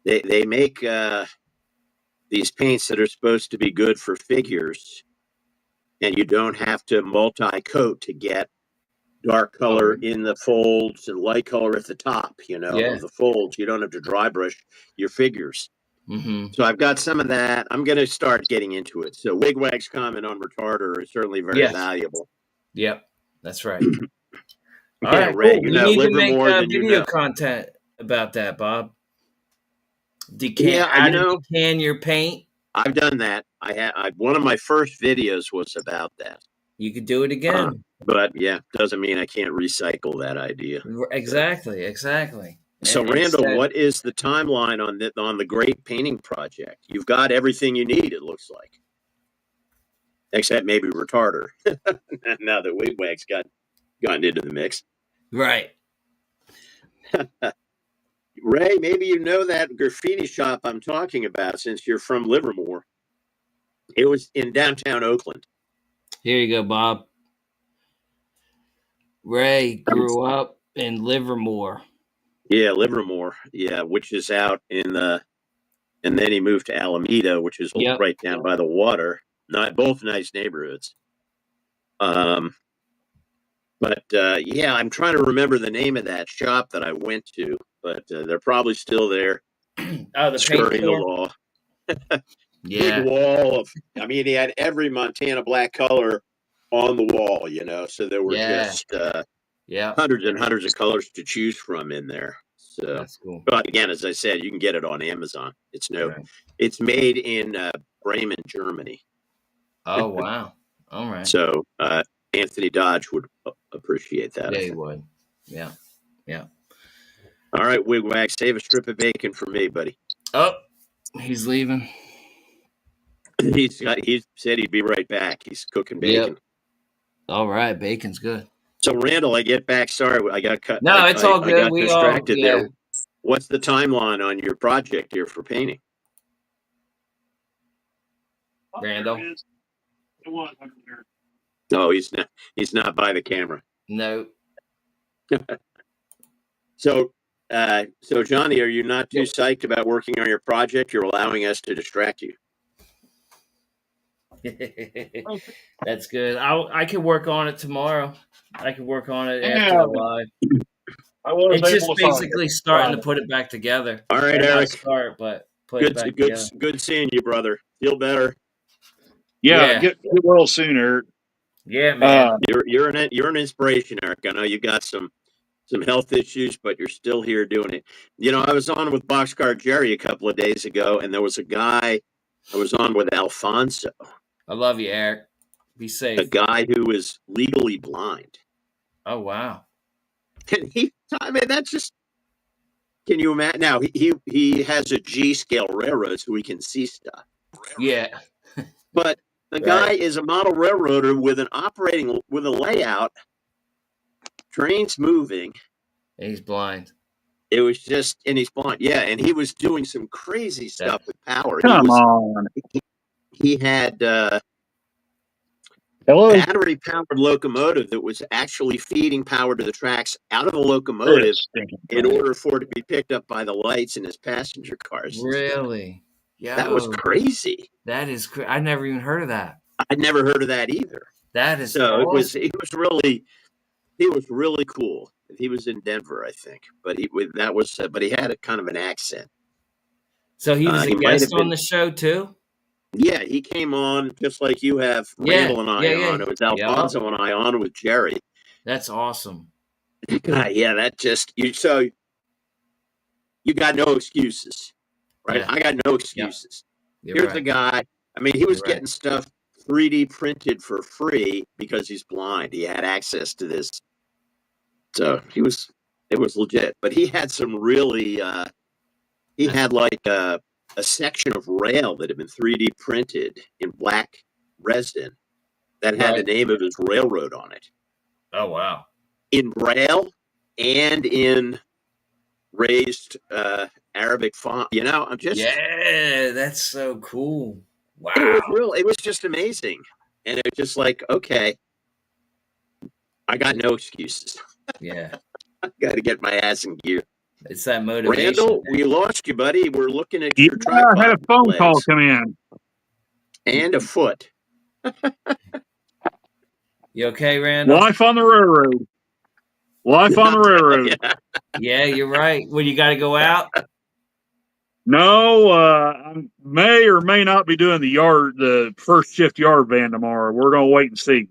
they make these paints that are supposed to be good for figures. And you don't have to multi-coat to get dark color in the folds and light color at the top, of the folds. You don't have to dry brush your figures. Mm-hmm. So I've got some of that. I'm going to start getting into it. So Wigwag's comment on retarder is certainly very valuable. Yep, that's right. All right, Ray, cool. You need to make video content about that, Bob. Decan your paint. I've done that. One of my first videos was about that. You could do it again. But doesn't mean I can't recycle that idea. Exactly. So Randall, what is the timeline on the Great Painting Project? You've got everything you need, it looks like. Except maybe retarder. Now that Wigwag's gotten into the mix. Right. Ray, maybe you know that graffiti shop I'm talking about since you're from Livermore. It was in downtown Oakland. Here you go, Bob. Ray grew up in Livermore. Yeah, Livermore. Yeah, which is out and then he moved to Alameda, which is right down by the water. Both nice neighborhoods. But I'm trying to remember the name of that shop that I went to, but they're probably still there. The skirting the law. Big wall he had every Montana Black color on the wall, so there were just hundreds and hundreds of colors to choose from in there. So that's cool. But again, as I said, you can get it on Amazon. It's made in Bremen, Germany. Oh, wow. All right. So Anthony Dodge would appreciate that. Yeah, he would. Yeah. All right, Wigwag, save a strip of bacon for me, buddy. Oh, he's leaving. He said he'd be right back. He's cooking bacon. Yep. All right, bacon's good. So Randall, I get back. Sorry, I got cut. No, it's all I good. got We distracted yeah. there. What's the timeline on your project here for painting? Randall. No, he's not. He's not by the camera. No. So Johnny, are you not too psyched about working on your project? You're allowing us to distract you. That's good. I can work on it tomorrow. I can work on it after the live. It's just basically starting to put it back together. All right, Eric. Start, but put it back together. Good seeing you, brother. Feel better. Yeah. Get well soon, Eric. Yeah, man. You're an inspiration, Eric. I know you got some health issues, but you're still here doing it. You know, I was on with Boxcar Jerry a couple of days ago, and there was a guy I was on with, Alfonso. I love you, Eric. Be safe. A guy who is legally blind. Oh, wow. And that's just, can you imagine? Now, he has a G-scale railroad, so he can see stuff. Yeah. But the guy is a model railroader with a layout, trains moving. And he's blind. It was just, and he's blind. Yeah, and he was doing some crazy stuff with power. Come on. He had Hello? battery-powered locomotive that was actually feeding power to the tracks out of the locomotive in order for it to be picked up by the lights in his passenger cars. Really? Yeah. That was crazy. That is crazy. I never even heard of that. I'd never heard of that either. That is so awesome. He was really cool. He was in Denver, I think, but he had a kind of an accent. So he was a guest on the show too? Yeah, he came on just like you have Randall and I on. It was Alfonso and I on with Jerry. That's awesome. Yeah, that just you got no excuses, right? Yeah. I got no excuses. Here's the guy. I mean, he was getting stuff 3D printed for free because he's blind. He had access to this. So it was legit. But he had some really he had like a section of rail that had been 3D printed in black resin that had the name of his railroad on it. Oh, wow. In Braille and in raised Arabic font. You know, I'm just... Yeah, that's so cool. Wow. It was just amazing. And it was just like, okay, I got no excuses. Yeah. I got to get my ass in gear. It's that motivation. Randall, we lost you, buddy. We're looking at your tripod. I had a phone call come in. And a foot. You okay, Randall? Life on the railroad. Life on the railroad. Yeah, you're right. Well, you got to go out? No, I may or may not be doing the first shift yard van tomorrow. We're going to wait and see.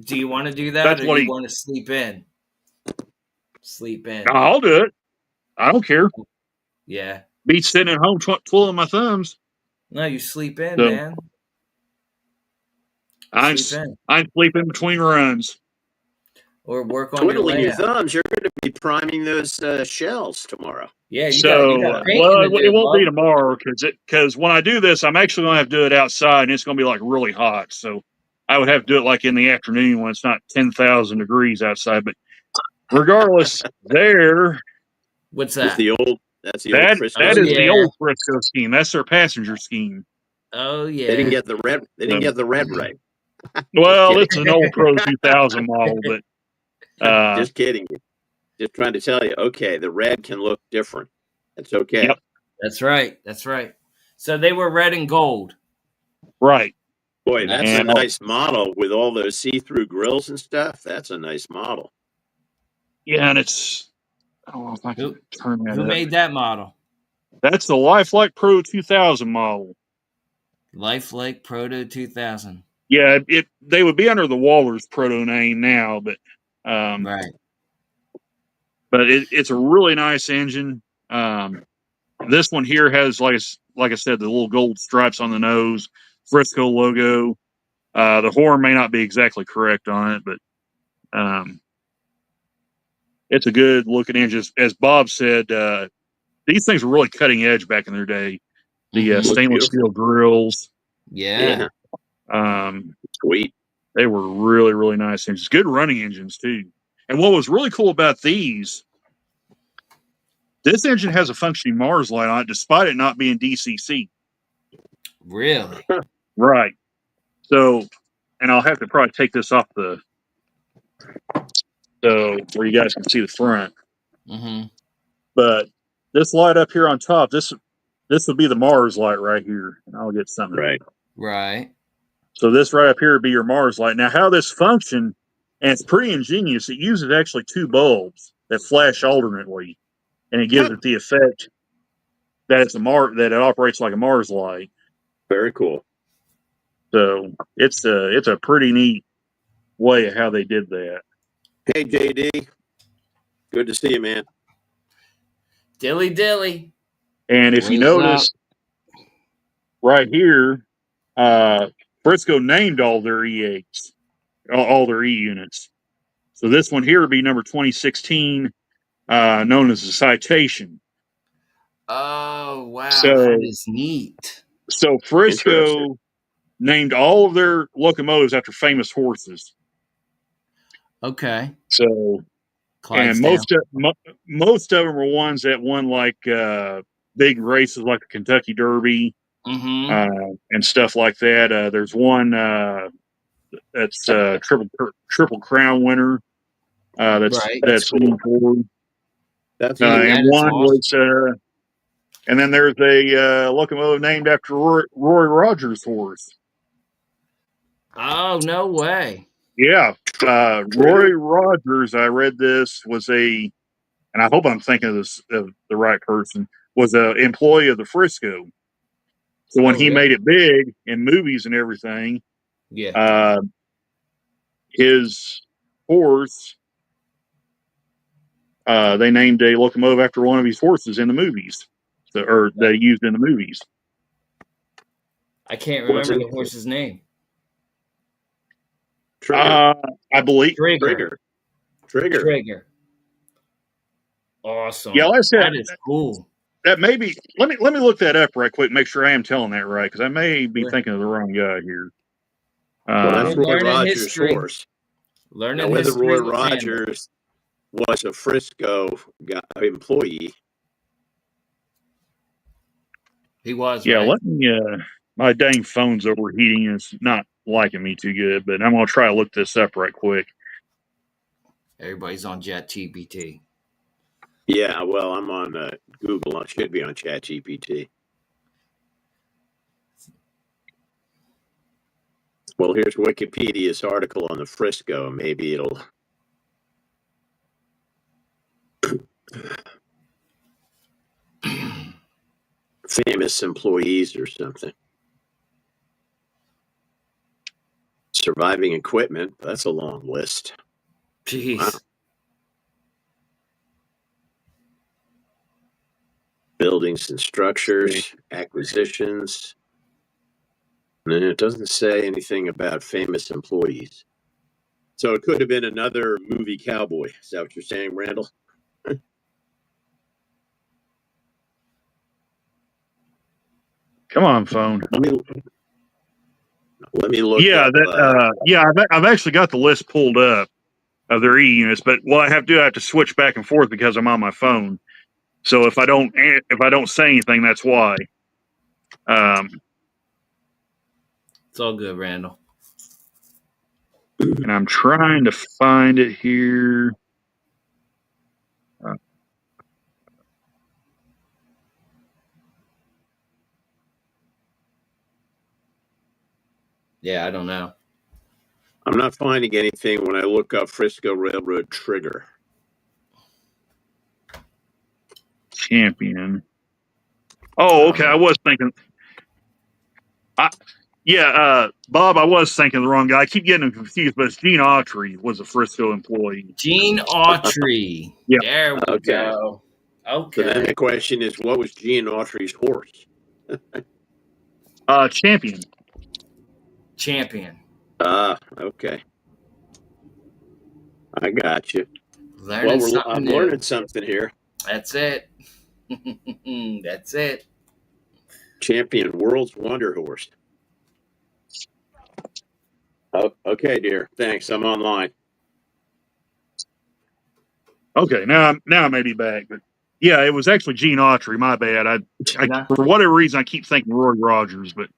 Do you want to do that, or do you want to sleep in? Sleep in. I'll do it. I don't care. Yeah. Be sitting at home twiddling my thumbs. No, you sleep in, man. I sleep in between runs. Or work on twiddling your thumbs. You're going to be priming those shells tomorrow. Yeah. You got it won't be tomorrow because when I do this, I'm actually going to have to do it outside, and it's going to be like really hot. So I would have to do it like in the afternoon when it's not 10,000 degrees outside. But regardless, what's that? That's the old the old Frisco scheme. That's their passenger scheme. Oh yeah. They didn't get the red. They didn't get the red right. Well, it's an old Pro 2000 model, but just kidding. Just trying to tell you. Okay, the red can look different. That's okay. Yep. That's right. That's right. So they were red and gold. Right. Boy, that's a nice model with all those see-through grills and stuff. That's a nice model. Yeah, and it's. I don't know if I can turn that. Who made that model? That's the Lifelike Pro 2000 model. Lifelike Proto 2000. Yeah, they would be under the Waller's Proto name now, but right. But it's a really nice engine. This one here has like I said, the little gold stripes on the nose, Frisco logo. The horn may not be exactly correct on it, but it's a good looking engine. As Bob said, these things were really cutting edge back in their day. The stainless steel grills. Yeah. Sweet. They were really, really nice engines. Good running engines, too. And what was really cool about these, this engine has a functioning Mars light on it, despite it not being DCC. Really? Right. So, and I'll have to probably take this off so where you guys can see the front. Mm-hmm. But this light up here on top, this would be the Mars light right here. And I'll get something. Right. So this right up here would be your Mars light. Now, how this functions, and it's pretty ingenious. It uses actually 2 bulbs that flash alternately, and it gives it the effect that that it operates like a Mars light. Very cool. So it's a pretty neat way of how they did that. Hey, JD, good to see you, man. Dilly. And if you notice, right here, Frisco named all their E8s, all their E units. So this one here would be number 2016, known as the Citation. Oh, wow. So, that is neat. So Frisco named all of their locomotives after famous horses. Okay. So, and most of them were ones that won like big races like the Kentucky Derby and stuff like that. There's one that's triple crown winner. That's cool. Forward. That's and one awesome. Was and then there's a locomotive named after Roy Rogers' horse. Oh, no way. Yeah. Roy Rogers, I read this, was and I hope I'm thinking of the right person, was an employee of the Frisco. So when he made it big in movies and everything, his horse, they named a locomotive after one of his horses in the movies. Or they used in the movies. I can't remember the horse's name. Trigger. I believe Trigger. Awesome. Yeah, like I said, that is cool. That may be. Let me look that up right quick. Make sure I am telling that right, because I may be thinking of the wrong guy here. Well, that's Roy Rogers' horse. Learning whether Roy Rogers was a Frisco employee. He was. Yeah, right? let me. My dang phone's overheating. It's not liking me too good, but I'm gonna try to look this up right quick. Everybody's on ChatGPT. Yeah, well, I'm on Google. I should be on ChatGPT. Well, here's Wikipedia's article on the Frisco. Maybe it'll. Famous employees or something. Surviving equipment. That's a long list. Jeez. Wow. Buildings and structures, acquisitions. And it doesn't say anything about famous employees. So it could have been another movie cowboy. Is that what you're saying, Randall? Come on, phone. Let me look. Yeah, up, I've actually got the list pulled up of their E units, but what I have to do, I have to switch back and forth because I'm on my phone. So if I don't say anything, that's why. It's all good, Randall. And I'm trying to find it here. Yeah, I don't know. I'm not finding anything when I look up Frisco Railroad Trigger. Champion. Oh, okay. I was thinking. Bob, I was thinking the wrong guy. I keep getting him confused, but it's Gene Autry was a Frisco employee. Gene Autry. Yeah. There we go. Okay. So then the question is, what was Gene Autry's horse? Champion. Champion. Okay. I got you. I'm learning something here. That's it. That's it. Champion, world's wonder horse. Oh, okay, dear. Thanks. I'm online. Okay, now I may be back, but yeah, it was actually Gene Autry. My bad. I for whatever reason I keep thinking Roy Rogers, but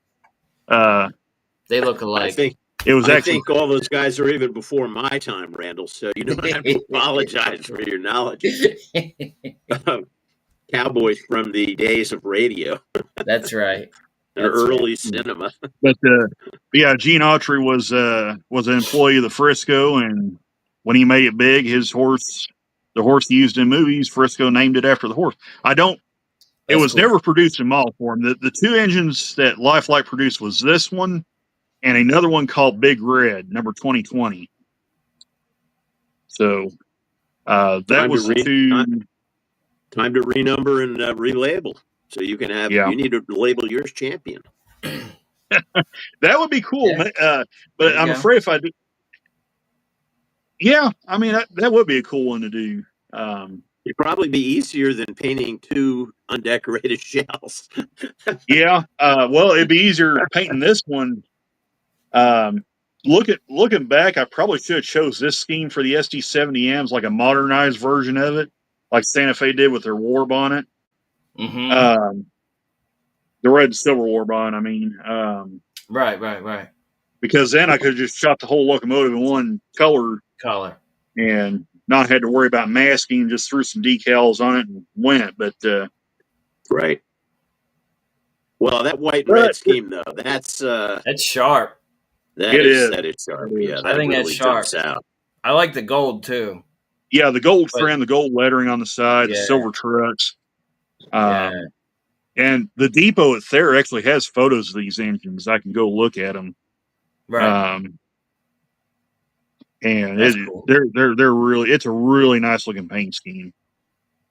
they look alike. I think all those guys are even before my time, Randall. So you don't have to apologize for your knowledge. Cowboys from the days of radio. That's right. Early cinema. But yeah, Gene Autry was an employee of the Frisco, and when he made it big, the horse he used in movies, Frisco named it after the horse. It was never produced in model form. The two engines that Lifelike produced was this one and another one called Big Red, number 2020. So that was the two. Time to renumber and relabel, so you can have. Yeah. You need to label yours Champion. That would be cool, yeah. But I'm afraid if I do, yeah, I mean that would be a cool one to do. It'd probably be easier than painting two undecorated shells. Yeah, well, it'd be easier painting this one. Looking back, I probably should have chose this scheme for the SD70Ms, like a modernized version of it, like Santa Fe did with their war bonnet. Mm-hmm. The red and silver war bonnet. I mean, right. Because then I could have just shot the whole locomotive in one color, and not had to worry about masking. Just threw some decals on it and went. But right. Well, that white and red scheme though, that's sharp. That is sharp. Yeah, I think that's sharp. Out. I like the gold too. Yeah, the gold trim, the gold lettering on the side, the silver trucks. And the depot at Thayer actually has photos of these engines. I can go look at them. Right. And cool. They're really, it's a really nice looking paint scheme.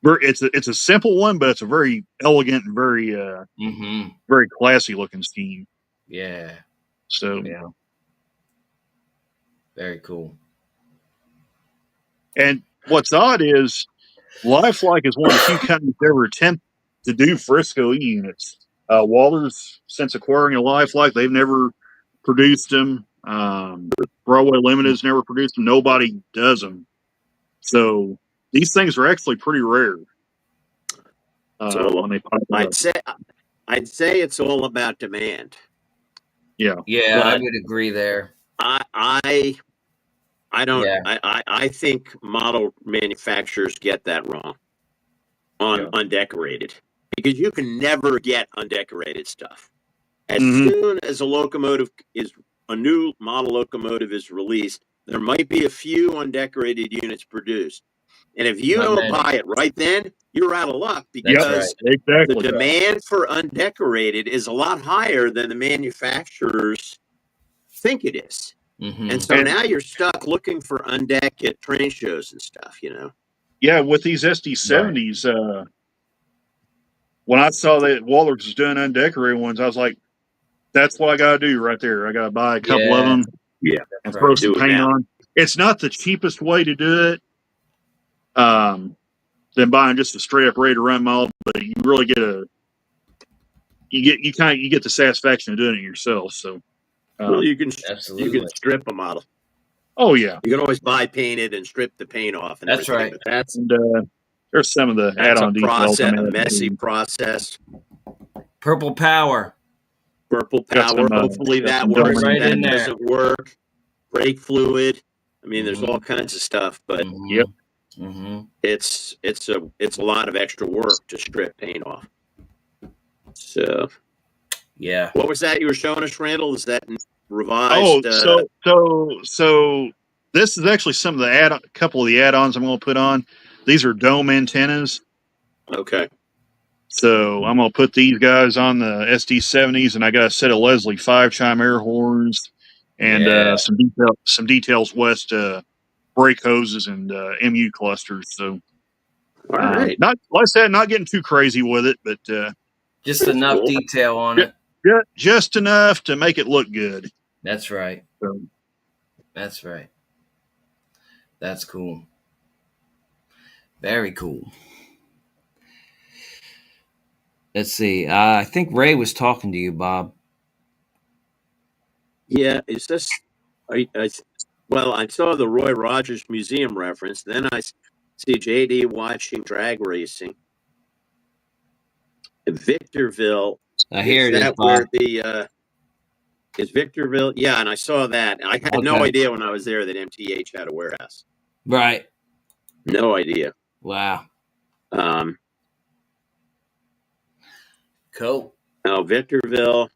It's a simple one, but it's a very elegant and very very classy looking scheme. Yeah. So very cool. And what's odd is Lifelike is one of the few companies that ever attempt to do Frisco E units. Walters, since acquiring a Lifelike, they've never produced them. Broadway Limited's never produced them. Nobody does them. So these things are actually pretty rare. When they pop up. I'd say it's all about demand. Yeah. Yeah, I would agree there. I don't. Yeah. I think model manufacturers get that wrong on undecorated, because you can never get undecorated stuff. As soon as a new model locomotive is released, there might be a few undecorated units produced, and if you don't buy it right then, you're out of luck, because the demand for undecorated is a lot higher than the manufacturers think it is. Mm-hmm. And so now you're stuck looking for undeck at train shows and stuff, Yeah, with these SD70s, when I saw that Walters was doing undecorated ones, I was like, that's what I got to do right there. I got to buy a couple of them and throw some paint on. It's not the cheapest way to do it than buying just a straight up ready to run model, but you really get you get the satisfaction of doing it yourself. So you can strip a model. Oh yeah, you can always buy painted and strip the paint off. And that's right. But there's some of the add-on details. A messy process. Purple Power. Hopefully that works. Right in there. Doesn't work. Brake fluid. I mean, there's all kinds of stuff, but it's a lot of extra work to strip paint off. So yeah, what was that you were showing us, Randall? Is that revised? So this is actually some of the couple of the add-ons I'm going to put on. These are dome antennas. Okay. So I'm going to put these guys on the SD70s, and I got a set of Leslie 5-chime air horns and some details West brake hoses and MU clusters. So all right. Not like I said, not getting too crazy with it, but just enough detail on it. Just enough to make it look good. That's right. So, that's right. That's cool. Very cool. Let's see. I think Ray was talking to you, Bob. Yeah, is this? Well, I saw the Roy Rogers Museum reference. Then I see JD watching drag racing. Victorville. Here Is it is, that Bob. where the is Victorville? Yeah, and I saw that. I had no idea when I was there that MTH had a warehouse. Right. No idea. Wow. Cool. Now, Victorville,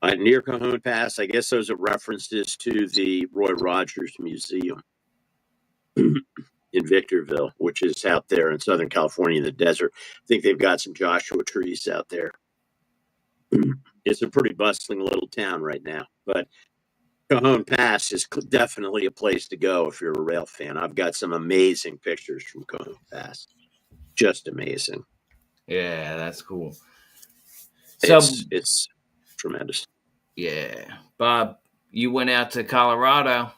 near Cajon Pass, I guess those are references to the Roy Rogers Museum in Victorville, which is out there in Southern California in the desert. I think they've got some Joshua trees out there. It's a pretty bustling little town right now, but Cajon Pass is definitely a place to go if you're a rail fan. I've got some amazing pictures from Cajon Pass. Just amazing. Yeah, that's cool. So it's tremendous. Yeah. Bob, you went out to Colorado.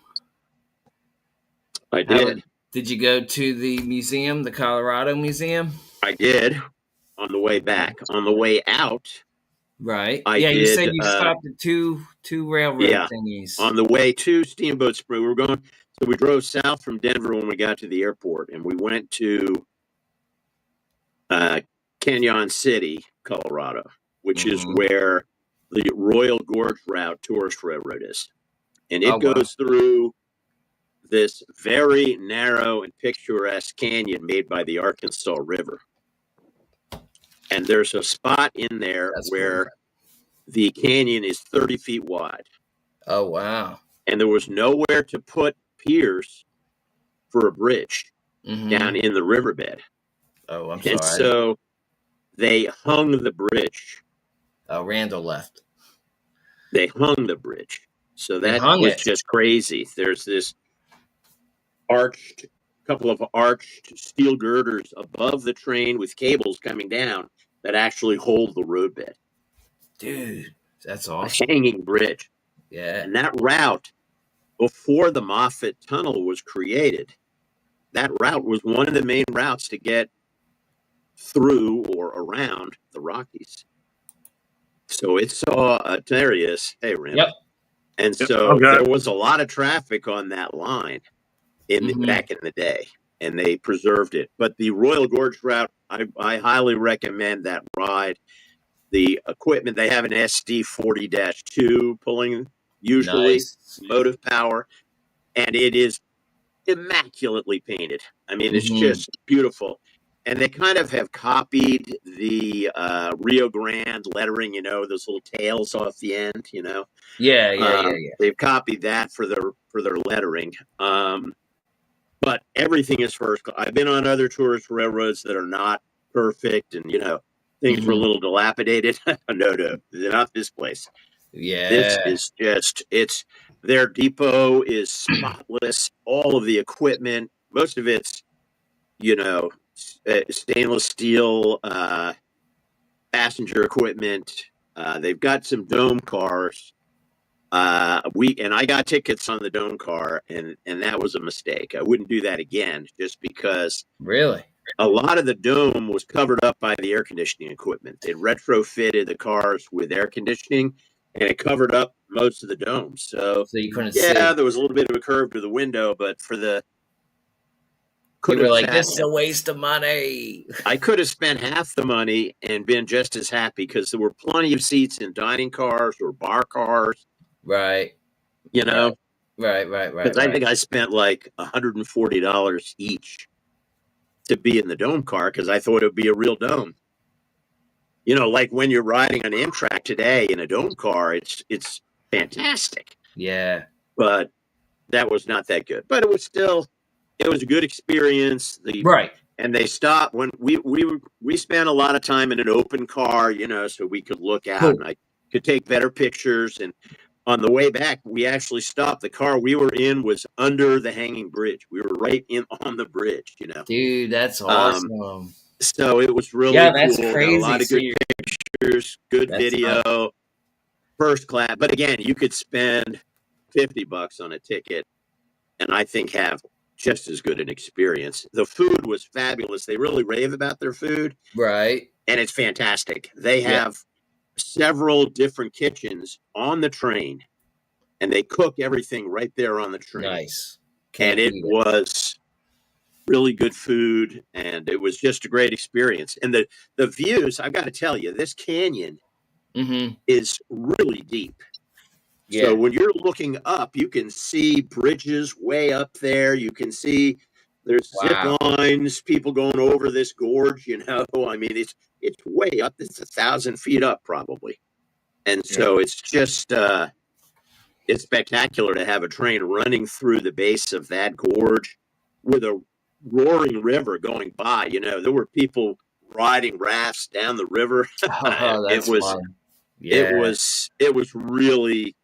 I did. Did you go to the museum, the Colorado Museum? I did. On the way back. On the way out. Right. You said you stopped at two railroad thingies. On the way to Steamboat Springs. We drove south from Denver when we got to the airport, and we went to Canyon City, Colorado, which is where the Royal Gorge Route tourist railroad is. And it goes through this very narrow and picturesque canyon made by the Arkansas River. And there's a spot in there where the canyon is 30 feet wide. Oh, wow. And there was nowhere to put piers for a bridge down in the riverbed. Oh, I'm sorry. And so they hung the bridge. Oh, Randall left. They hung the bridge. So that was just crazy. There's this couple of arched steel girders above the train with cables coming down that actually hold the roadbed. Dude, that's awesome. A hanging bridge. Yeah. And that route, before the Moffat Tunnel was created, that route was one of the main routes to get through or around the Rockies. So it saw there he is. Hey, Randall. Yep. And so there was a lot of traffic on that line back in the day, and they preserved it. But the Royal Gorge route, I highly recommend that ride. The equipment, they have an SD40-2 pulling, usually motive power, and it is immaculately painted. I mean, it's just beautiful. And they kind of have copied the Rio Grande lettering, those little tails off the end, Yeah. They've copied that for their lettering. But everything is first class. I've been on other tourist railroads that are not perfect and, things were a little dilapidated. No, they're not this place. Yeah. This is their depot is spotless. All of the equipment, most of it's, stainless steel passenger equipment. They've got some dome cars. I got tickets on the dome car, and that was a mistake. I wouldn't do that again, just because. Really? A lot of the dome was covered up by the air conditioning equipment. They retrofitted the cars with air conditioning, and it covered up most of the dome. So you couldn't see. Yeah, there was a little bit of a curve to the window, but for the you were like, this is a waste of money. I could have spent half the money and been just as happy, because there were plenty of seats in dining cars or bar cars. Right. Right. Because I think I spent like $140 each to be in the dome car, because I thought it would be a real dome. Like when you're riding on Amtrak today in a dome car, it's fantastic. Yeah. But that was not that good. But it was a good experience. And they stopped when we spent a lot of time in an open car, so we could look out and I could take better pictures. And on the way back, we actually stopped. The car we were in was under the hanging bridge. We were right on the bridge, Dude, that's awesome. So it was really that's cool. Crazy. A lot of good pictures, good video, first class. But again, you could spend $50 on a ticket and I think have just as good an experience. The food was fabulous. They really rave about their food. Right. And it's fantastic. They have several different kitchens on the train, and they cook everything right there on the train. Nice. And it was really good food, and it was just a great experience. And the views, I've got to tell you, this canyon is really deep. Yeah. So when you're looking up, you can see bridges way up there. You can see there's zip lines, people going over this gorge, you know. I mean, it's way up. It's 1,000 feet up probably. And so it's just it's spectacular to have a train running through the base of that gorge with a roaring river going by. You know, there were people riding rafts down the river. Oh, that's fun. Yeah. It was really,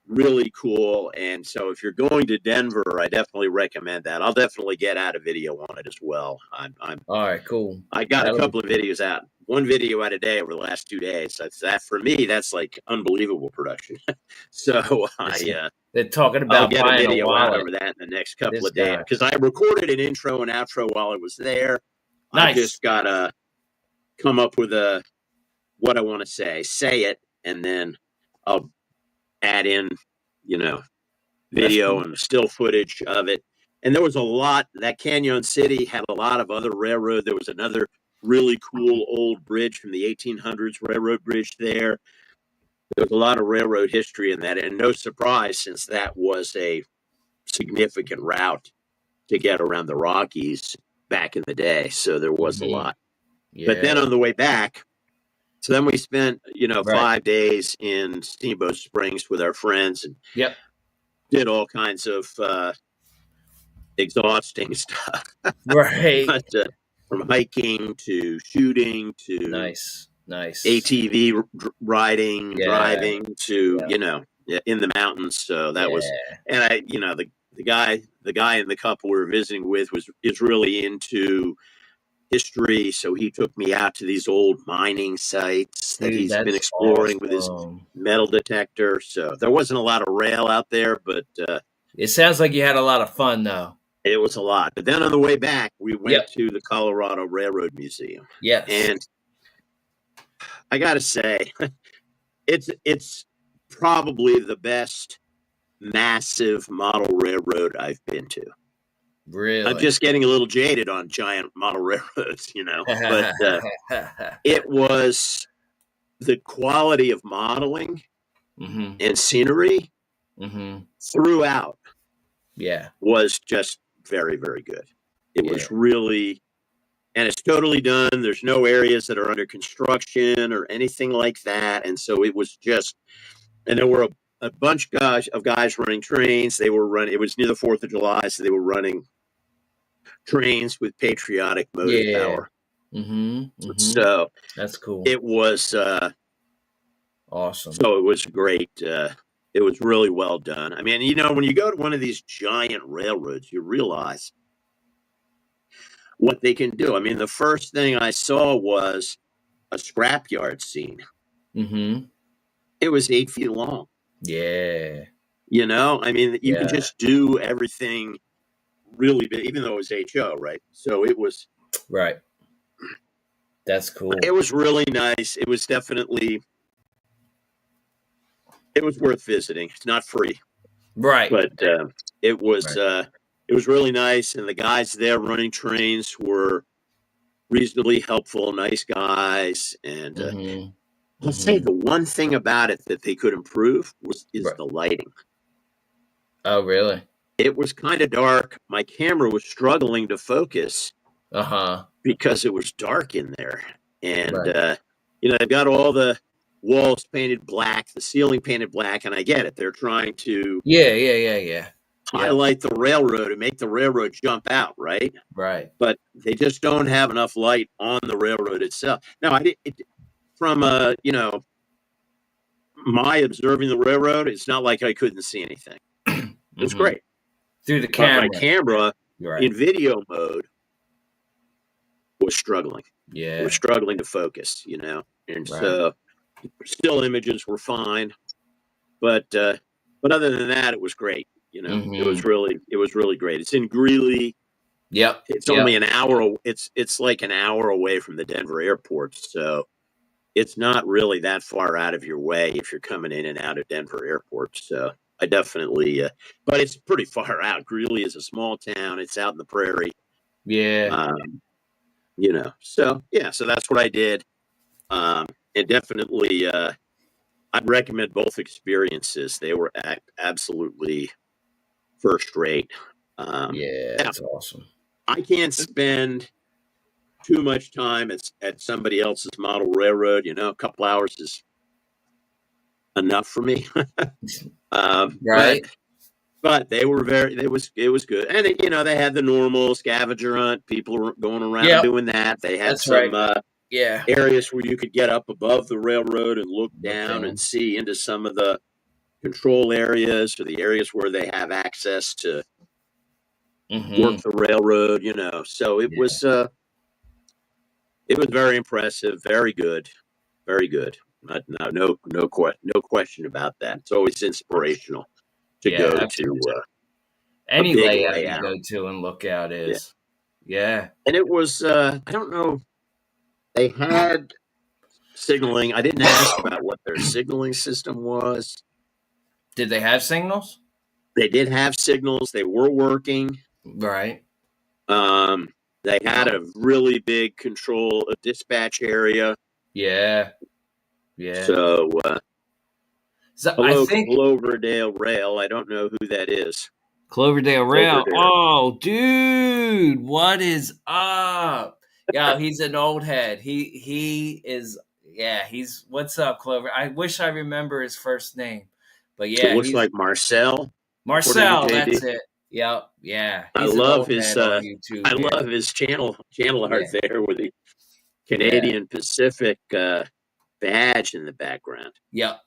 really cool. And so if you're going to Denver, I definitely recommend that. I'll definitely get out a video on it as well. I'm all right, cool. I got a couple of videos out. One video out a day over the last 2 days. That for me, that's like unbelievable production. So they're talking about I'll get a video out over that in the next couple of days, because I recorded an intro and outro while I was there. Nice. I just gotta come up with what I want to say it, and then I'll add in, you know, video and still footage of it. And there was a lot. That Canyon City had a lot of other railroad. There was another really cool old bridge from the 1800s, railroad bridge there. There was a lot of railroad history in that, and no surprise, since that was a significant route to get around the Rockies back in the day. So there was a lot. Yeah. But then on the way back, so then we spent, 5 days in Steamboat Springs with our friends, and did all kinds of exhausting stuff. Right. But, from hiking to shooting to nice ATV riding, driving to in the mountains. So that was, and I, the guy in the couple we were visiting with is really into history, so he took me out to these old mining sites that he's been exploring with his metal detector. So there wasn't a lot of rail out there, but it sounds like you had a lot of fun though. It was a lot. But then on the way back, we went to the Colorado Railroad Museum. Yes. And I got to say, it's probably the best massive model railroad I've been to. Really? I'm just getting a little jaded on giant model railroads, but it was the quality of modeling and scenery throughout was just very, very good. It was really, and it's totally done. There's no areas that are under construction or anything like that. And so it was just, and there were a bunch of guys running trains. They were running, it was near the 4th of July, so they were running trains with patriotic motive power. So that's cool. It was awesome. So it was great. It was really well done. I mean, when you go to one of these giant railroads, you realize what they can do. I mean, the first thing I saw was a scrapyard scene. It was 8 feet long. Yeah. I mean, you can just do everything really big, even though it was HO, right? So it was. Right. That's cool. It was really nice. It was definitely. It was worth visiting. It's not free. Right. But it was really nice. And the guys there running trains were reasonably helpful, nice guys. And I'll say the one thing about it that they could improve is the lighting. Oh, really? It was kind of dark. My camera was struggling to focus because it was dark in there. And, they've got all the walls painted black, the ceiling painted black, and I get it. They're trying to highlight the railroad and make the railroad jump out, right? Right. But they just don't have enough light on the railroad itself. Now, from my observing the railroad, it's not like I couldn't see anything. It was great. Through the camera. But my camera in video mode was struggling. Yeah. It was struggling to focus, and so still images were fine, but other than that, it was great. You know, it was really great. It's in Greeley. Yep. It's only an hour. It's like an hour away from the Denver airport, so it's not really that far out of your way if you're coming in and out of Denver airport. So I definitely, but it's pretty far out. Greeley is a small town. It's out in the prairie. Yeah. You know, so yeah, so that's what I did. And definitely, I'd recommend both experiences. They were absolutely first rate. Yeah, Now, that's awesome. I can't spend too much time at somebody else's model railroad. You know, a couple hours is enough for me. Right. But they were it was good. And they, you know, they had the normal scavenger hunt, people going around Yep. doing that. They had That's some right. Yeah. areas where you could get up above the railroad and look down and see into some of the control areas or the areas where they have access to work the railroad, you know. So it was very impressive, very good, very good. No question about that. It's always inspirational to go to any a big layout you layout. go to and lookout is. Yeah. And it was I don't know, they had signaling. I didn't ask about what their signaling system was. Did they have signals? They did have signals. They were working. Right. They had a really big a dispatch area. Yeah. Yeah. So, I think Cloverdale Rail. I don't know who that is. Cloverdale Rail. Oh, dude, what is up? Yeah, he's an old head. He is. Yeah, he's. What's up, Clover? I wish I remember his first name, but yeah, it looks like Marcel. Marcel. That's it. Yep. Yeah. I love his. On YouTube. I love his channel art there with the Canadian Pacific badge in the background. Yep.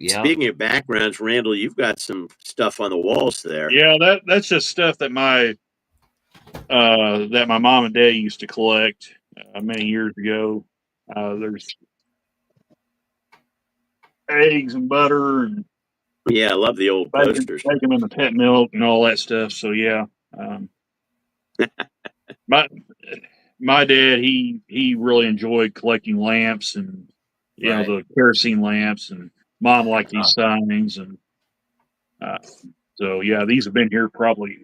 Speaking of backgrounds, Randall, you've got some stuff on the walls there. Yeah, that's just stuff that my mom and dad used to collect many years ago. There's eggs and butter and I love the old posters. Bacon in the pet milk and all that stuff. So yeah, my dad he really enjoyed collecting lamps and you know the kerosene lamps, and mom liked these signs, and so yeah, these have been here probably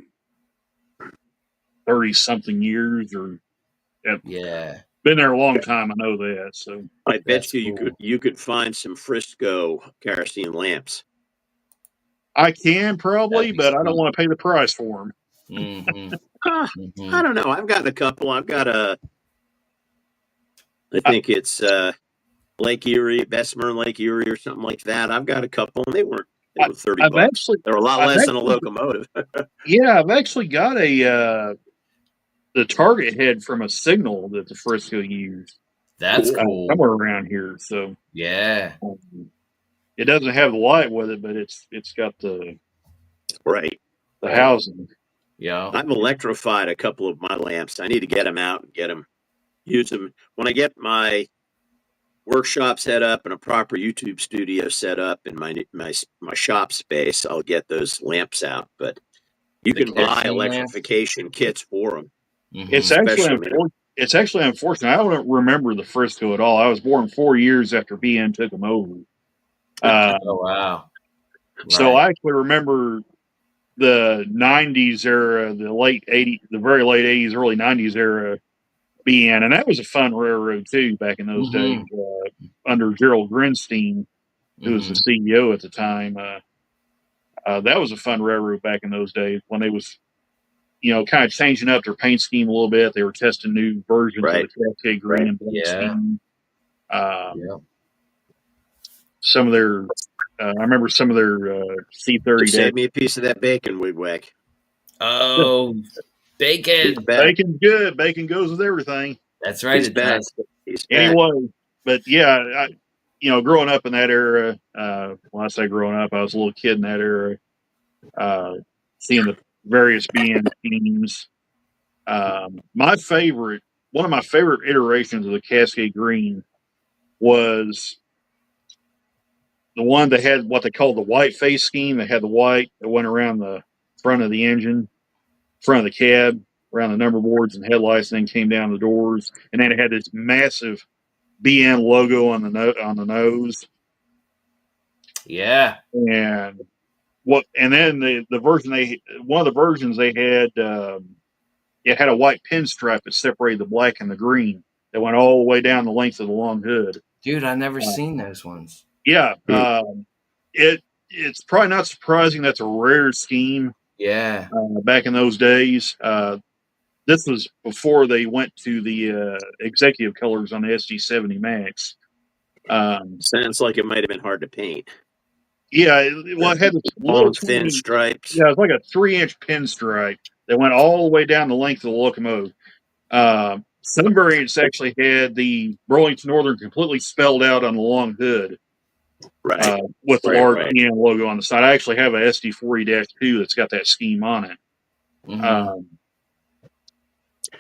30-something years, or been there a long time. I know that. So I bet you could find some Frisco kerosene lamps. I can probably, but I don't want to pay the price for them. I don't know. I've got a couple. I've got I think it's Lake Erie, Bessemer Lake Erie, or something like that. I've got a couple, and they were $30. They're a lot less than a locomotive. Yeah, I've actually got the target head from a signal that the Frisco used. That's cool. Somewhere around here. So yeah, it doesn't have the light with it, but it's got the housing. Yeah, I've electrified a couple of my lamps. I need to get them out and use them when I get my workshop set up and a proper YouTube studio set up in my shop space. I'll get those lamps out, but you can buy electrification kits for them. It's actually unfortunate. I don't remember the Frisco at all. I was born 4 years after BN took them over. Oh wow! So I actually remember the '90s era, the late '80s, the very late '80s, early '90s era BN, and that was a fun railroad too back in those days. Under Gerald Grinstein, who was the CEO at the time, that was a fun railroad back in those days when they was, you know, kind of changing up their paint scheme a little bit. They were testing new versions of the Cascade Green and black scheme. Some of their, I remember some of their C30. Save me a piece of that bacon, Wigwag. Oh, bacon! Bacon's good. Bacon goes with everything. That's right. It does. Anyway, but yeah, you know, growing up in that era. When I say growing up, I was a little kid in that era. Seeing the various BN schemes. One of my favorite iterations of the Cascade Green was one that had what they called the white face scheme. They had the white that went around the front of the engine, front of the cab, around the number boards and headlights, and then came down the doors. And then it had this massive BN logo on the nose. Yeah. And then the version one of the versions they had, it had a white pinstripe that separated the black and the green that went all the way down the length of the long hood. Dude, I never seen those ones. Yeah. It's probably not surprising that's a rare scheme. Yeah. Back in those days. This was before they went to the executive colors on the SD70 Max. Sounds like it might have been hard to paint. Yeah, it had this long thin stripes. Yeah, it was like a 3-inch pinstripe that went all the way down the length of the locomotive. Some variants actually had the Burlington Northern completely spelled out on the long hood, right? With the large BN logo on the side. I actually have a SD40-2 that's got that scheme on it. Mm-hmm.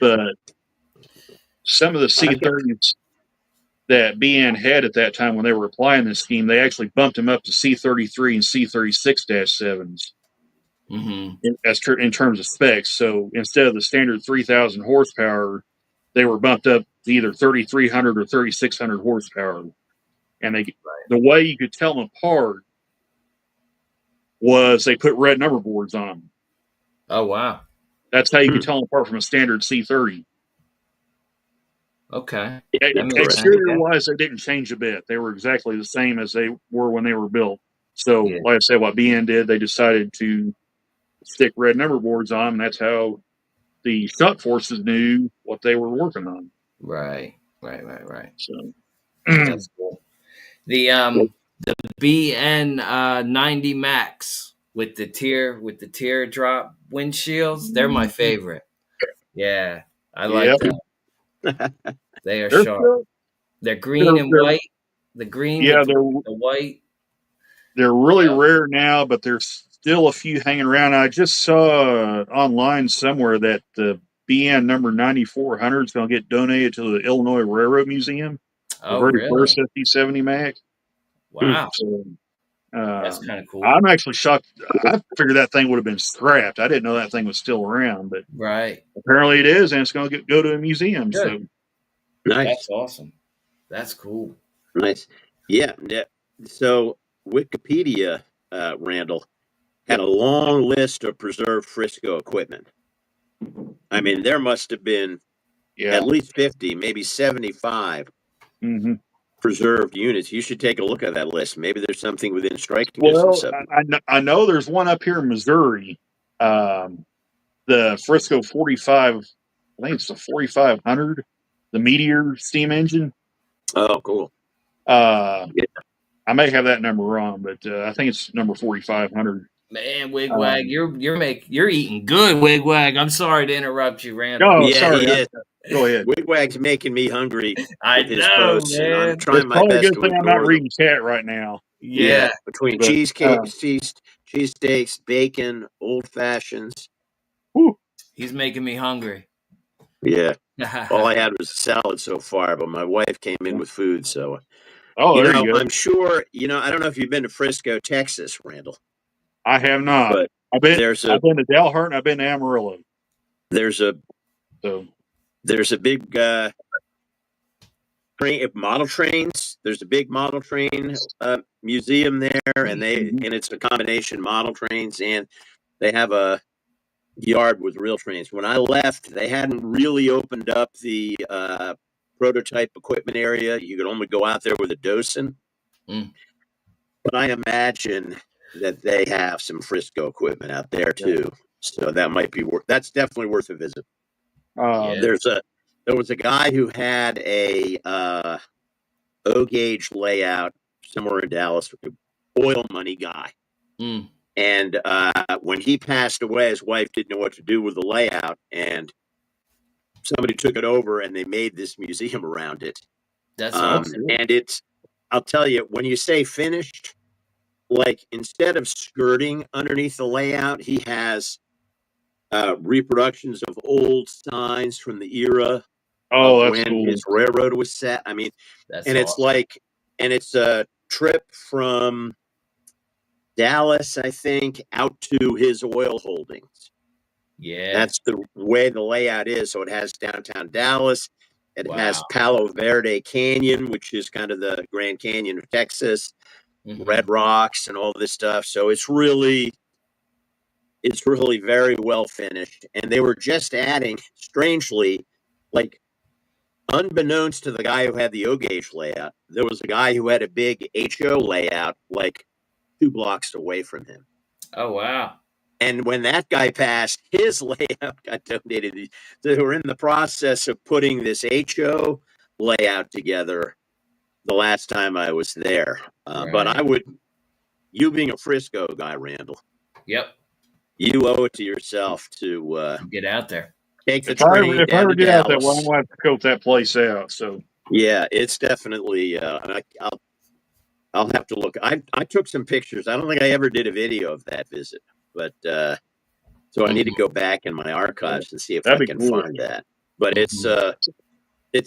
But some of the C30s that BN had at that time when they were applying this scheme, they actually bumped them up to C33 and C36-7s in terms of specs. So instead of the standard 3,000 horsepower, they were bumped up to either 3,300 or 3,600 horsepower. And the way you could tell them apart was they put red number boards on them. Oh, wow. That's how you could tell them apart from a standard C30. Okay. Exterior-wise, they didn't change a bit. They were exactly the same as they were when they were built. So, like I said, what BN did, they decided to stick red number boards on, and that's how the shop forces knew what they were working on. Right. So that's cool. The BN 90 Max with the teardrop windshields, they're my favorite. Yeah, I like them. They are sharp. They're green and white. The green, the white. They're really rare now, but there's still a few hanging around. I just saw online somewhere that the BN number 9400 is going to get donated to the Illinois Railroad Museum. Oh, the very really? first SD70 Max. Wow. So, that's kind of cool. I'm actually shocked. I figured that thing would have been scrapped. I didn't know that thing was still around, but apparently it is, and it's going to go to a museum. Good. So nice. That's awesome. That's cool. Nice. Yeah. So Wikipedia, Randall, had a long list of preserved Frisco equipment. I mean, there must have been at least 50, maybe 75 preserved units. You should take a look at that list. Maybe there's something within striking distance of it. I know there's one up here in Missouri, the Frisco 45. I think it's the 4500, the Meteor steam engine. Oh, cool. I may have that number wrong, but I think it's number 4500. Man, Wigwag, you're eating good, Wigwag. I'm sorry to interrupt you, Randall. No, sorry. Go ahead. Wigwag's making me hungry. I know, man. I'm trying my best to I'm not reading chat right now. Yeah, between cheesecakes, cheesesteaks, bacon, old fashions. He's making me hungry. Yeah. All I had was a salad so far, but my wife came in with food, so. There you go. I'm sure. I don't know if you've been to Frisco, Texas, Randall. I have not. But I've been to Dalhart and I've been to Amarillo. There's a big model trains. There's a big model train museum there, and it's a combination model trains, and they have a yard with real trains. When I left, they hadn't really opened up the prototype equipment area. You could only go out there with a docent. But I imagine that they have some Frisco equipment out there too. So that might be that's definitely worth a visit. There was a guy who had a O-gauge layout somewhere in Dallas, oil money guy. And when he passed away, his wife didn't know what to do with the layout, and somebody took it over and they made this museum around it. That's awesome. And I'll tell you, when you say finished, like instead of skirting underneath the layout, he has reproductions of old signs from the era of that's when cool. his railroad was set. I mean, that's and awesome. it's a trip from Dallas, I think, out to his oil holdings. Yeah. That's the way the layout is. So it has downtown Dallas. It has Palo Verde Canyon, which is kind of the Grand Canyon of Texas, Red Rocks and all this stuff. So it's really very well finished. And they were just adding, strangely, like unbeknownst to the guy who had the O-gauge layout, there was a guy who had a big HO layout like 2 blocks away from him. Oh, wow. And when that guy passed, his layout got donated. They were in the process of putting this HO layout together the last time I was there. But I would, you being a Frisco guy, Randall. Yep. You owe it to yourself to get out there. Take the train. If I ever get out that way, I'm going to have to scope that place out. So yeah, it's definitely. I'll have to look. I took some pictures. I don't think I ever did a video of that visit, but so I need to go back in my archives and see if I can find that. But it's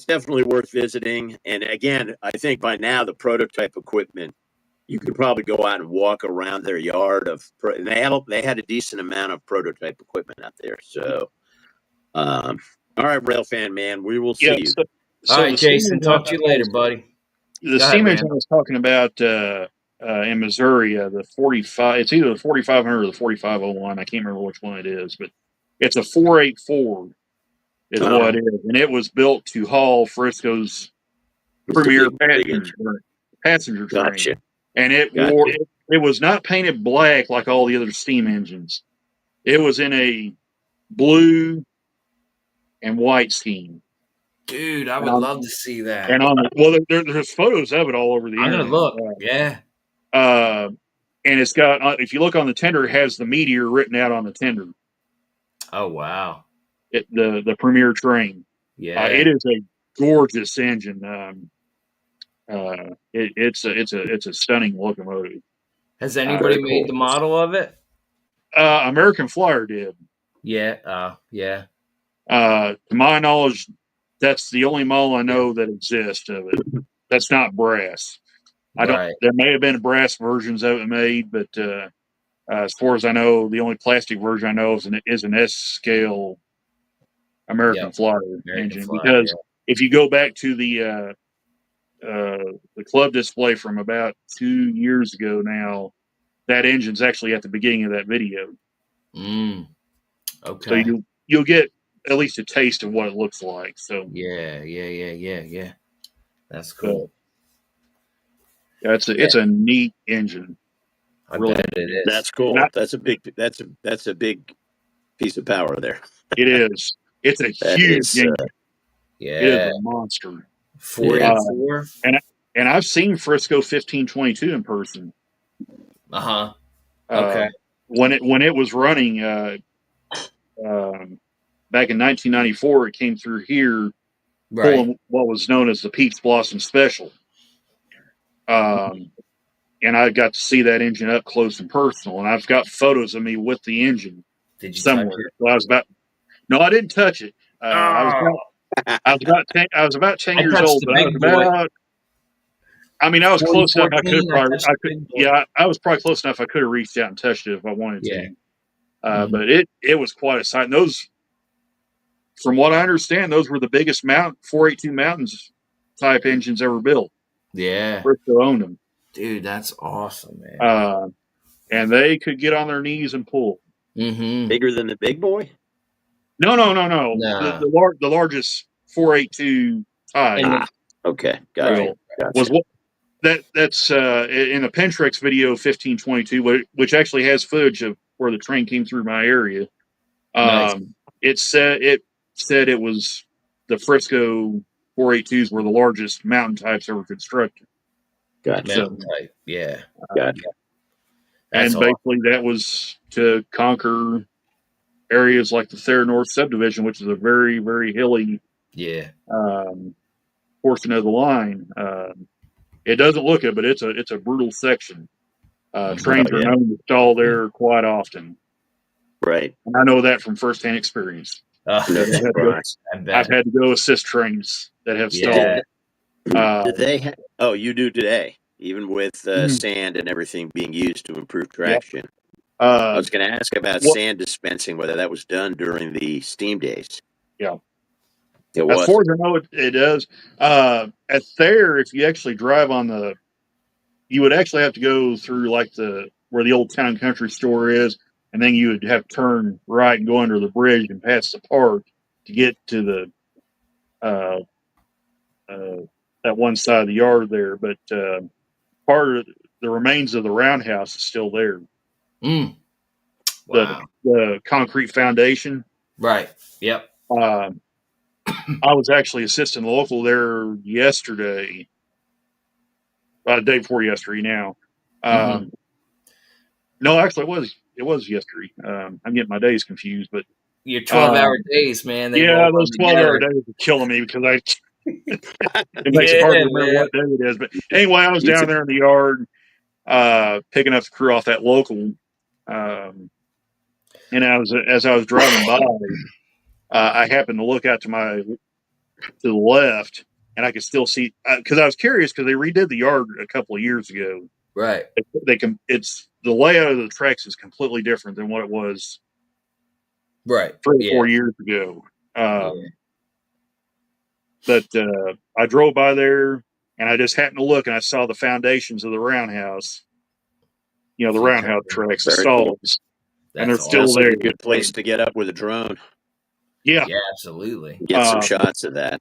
definitely worth visiting. And again, I think by now the prototype equipment, you could probably go out and walk around their yard of. They had a decent amount of prototype equipment out there. So, all right, Railfan man, we will see you. All right, Jason. Talk to you later, buddy. The steam engine I was talking about in Missouri, the 45. It's either the 4500 or the 4501. I can't remember which one it is, but it's a 484 is what it is, and it was built to haul Frisco's premier passenger train. Gotcha. And it was not painted black like all the other steam engines. It was in a blue and white scheme. Dude, I would love to see that. And there's photos of it all over the internet. I'm gonna look. Yeah. And it's got, if you look on the tender, it has the Meteor written out on the tender. Oh wow! The premier train. Yeah, it is a gorgeous engine. It's a stunning locomotive. Has anybody made the model of it? American Flyer did. Yeah. Yeah. To my knowledge, that's the only model I know that exists of it. That's not brass. There may have been brass versions of it made, but as far as I know, the only plastic version I know is an S scale American Flyer engine. Because if you go back to the club display from about 2 years ago now, that engine's actually at the beginning of that video. Okay. So you'll get at least a taste of what it looks like. So yeah. That's cool. It's a neat engine. I bet it is. That's cool. That's a big piece of power there. It is. It's a huge engine. Yeah. It is a monster. 484. And I've seen Frisco 1522 in person. Okay. When it was running back in 1994, it came through here pulling what was known as the Peach Blossom Special. And I got to see that engine up close and personal, and I've got photos of me with the engine. Did you somewhere? Touch it? No, I didn't touch it. I was about 10 years old. I was close enough. I was probably close enough. I could have reached out and touched it if I wanted to. But it was quite a sight. And those, from what I understand, those were the biggest 482 Mountains type engines ever built. Yeah, Frisco owned them. Dude, that's awesome, man. And they could get on their knees and pull. Bigger than the big boy? No. The largest 482 type. Okay, gotcha. Was what that's in the Pentrex video 1522, which actually has footage of where the train came through my area. Nice. It said it was the Frisco 482s were the largest mountain types ever constructed. Gotcha. Mountain type. Yeah. Gotcha. And basically that was to conquer areas like the Thayer North subdivision, which is a very, very hilly portion of the line. It doesn't look it, but it's a brutal section. Trains are known to stall there quite often. Right. And I know that from firsthand experience. I've had to go assist trains that have stalled. Did they? You do today. even with Mhm. sand and everything being used to improve Yep. traction. I Uh, was going to ask about what? sand dispensing, whether that was done during the steam days. Yeah. It As was. far as I know, it does. At Thayer, if you actually drive on you would actually have to go through like where the old Town Country store is, and then you would have to turn right and go under the bridge and pass the park to get to uh, that one side of the yard there. But part of the remains of the roundhouse is still there. Mm. Wow. The concrete foundation. Right. Yep. I was actually assisting the local there yesterday, the day before yesterday now. No, actually, it was yesterday. I'm getting my days confused, but your 12-hour days, man. They yeah, roll those on 12-hour together. days are killing me because it makes it Yeah, hard to remember man. what day it is. But anyway, I was down there in the yard picking up the crew off that local, and as I was driving by, I happened to look out to the left, and I could still see because I was curious because they redid the yard a couple of years ago. Right. It's the layout of the tracks is completely different than what it was right 3 or 4 years ago. Yeah. But I drove by there and I just happened to look and I saw the foundations of the roundhouse. The Keep roundhouse going. tracks, the Very cool. stalls, and That's they're still Sounds awesome. like there. a good place to get up with a drone. Yeah, Yeah, absolutely. Get some shots of that.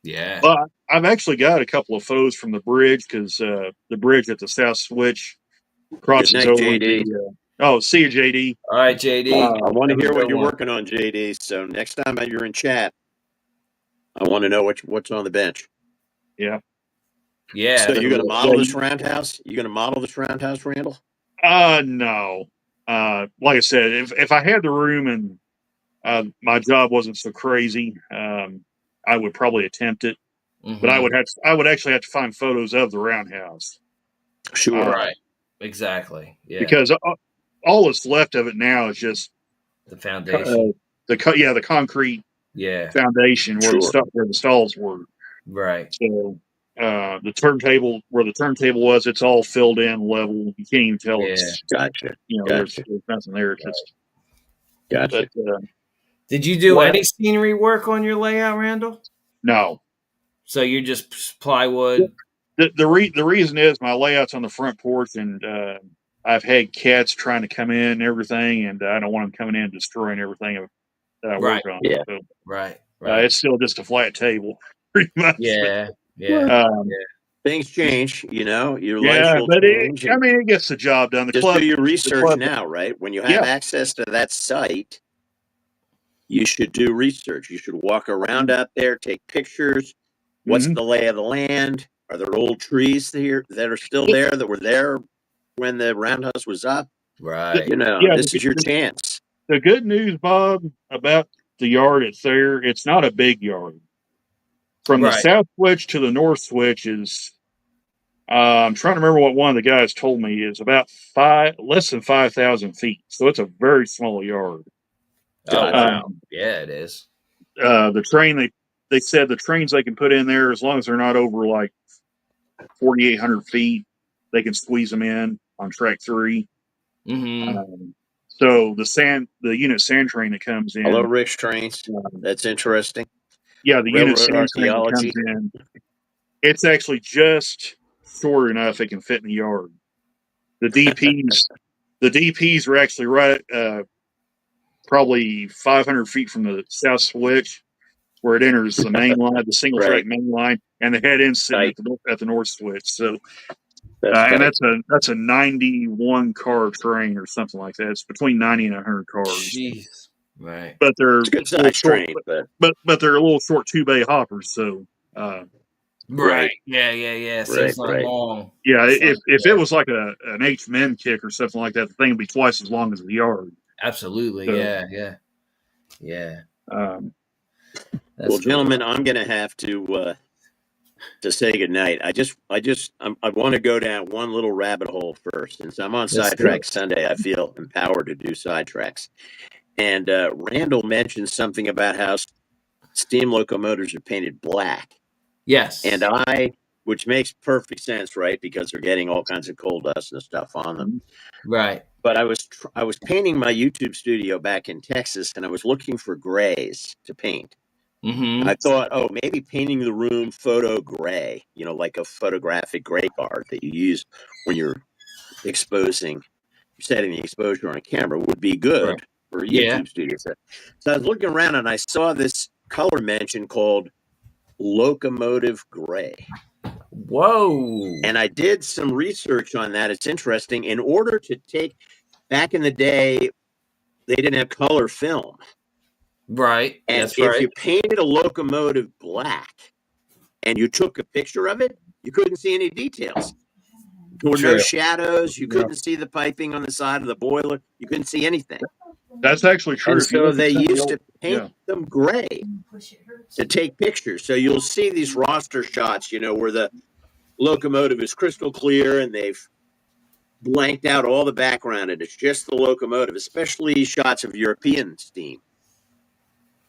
Yeah. But I've actually got a couple of photos from the bridge because the bridge at the South Switch crosses Good night, over JD. see you, JD. All right, JD. I want to Have a hear what good you're one. working on, JD. So next time you're in chat, I want to know what's on the bench. Yeah. Yeah. So you're going to model Yeah. this roundhouse? You going to model this roundhouse, Randall? No. Like I said, if I had the room and my job wasn't so crazy, I would probably attempt it. Mhm. But I would actually have to find photos of the roundhouse. Sure. Right. Exactly. Yeah. Because all that's left of it now is just the foundation. the concrete Yeah. foundation where Sure. where the stalls were. Right. So the turntable where the turntable was, it's all filled in level. You can't even tell it's Gotcha. there's nothing there. It's just Gotcha. but, Did you do any scenery work on your layout, Randall? no. So you're just plywood. The reason is my layout's on the front porch, and I've had cats trying to come in and everything, and I don't want them coming in and destroying everything that I work on. Yeah. So, Right. it's still just a flat table, pretty much. Yeah. Things change, your life Yeah, will but change. it gets the job done. The Just club, do your research club, now, right? When you have access to that site, you should do research. You should walk around out there, take pictures. What's the lay of the land? Are there old trees here that are still there that were there when the roundhouse was up? Right. This is your chance. The good news, Bob, about the yard at Thayer, it's not a big yard. From the south switch to the north switch is, I'm trying to remember what one of the guys told me, is about less than 5,000 feet. So it's a very small yard. Oh, wow. Yeah, it is. The train, they said the trains they can put in there, as long as they're not over like 4,800 feet, they can squeeze them in on track 3. Mm-hmm. So the unit sand train that comes in. Hello, Rich Trains. That's interesting. Yeah, the unit sand train that comes archaeology. in. It's actually just short enough it can fit in the yard. The DPs are actually right probably 500 feet from the south switch where it enters the main line, the single track main line, and the head end sitting at the north switch. So, and that's a 91 car train or something like that. It's between 90 and 100 cars. Jeez. Right. But they're a good size train, but they're a little short 2-bay hoppers. So, right. Yeah. So it's not long. Yeah, if it was like an H-Men kick or something like that, the thing would be twice as long as the yard. Absolutely. So, yeah. Well, gentlemen, I'm going to have to say goodnight. I want to go down one little rabbit hole first. Since I'm on Sidetrack Sunday, I feel empowered to do sidetracks. And Randall mentioned something about how steam locomotives are painted black. Yes. And I which makes perfect sense, right? Because they're getting all kinds of coal dust and stuff on them. Right. But I was painting my YouTube studio back in Texas, and I was looking for grays to paint. Mm-hmm. I thought, oh, maybe painting the room photo gray, like a photographic gray card that you use when you're setting the exposure on a camera would be good for a YouTube studio set. So I was looking around and I saw this color mention called locomotive gray. Whoa. And I did some research on that. It's interesting. In order to back in the day, they didn't have color film. Right. And That's if you painted a locomotive black and you took a picture of it, you couldn't see any details. There were no shadows. You couldn't see the piping on the side of the boiler. You couldn't see anything. That's actually true. And so they used to paint them gray to take pictures. So you'll see these roster shots, where the locomotive is crystal clear and they've blanked out all the background and it's just the locomotive, especially shots of European steam.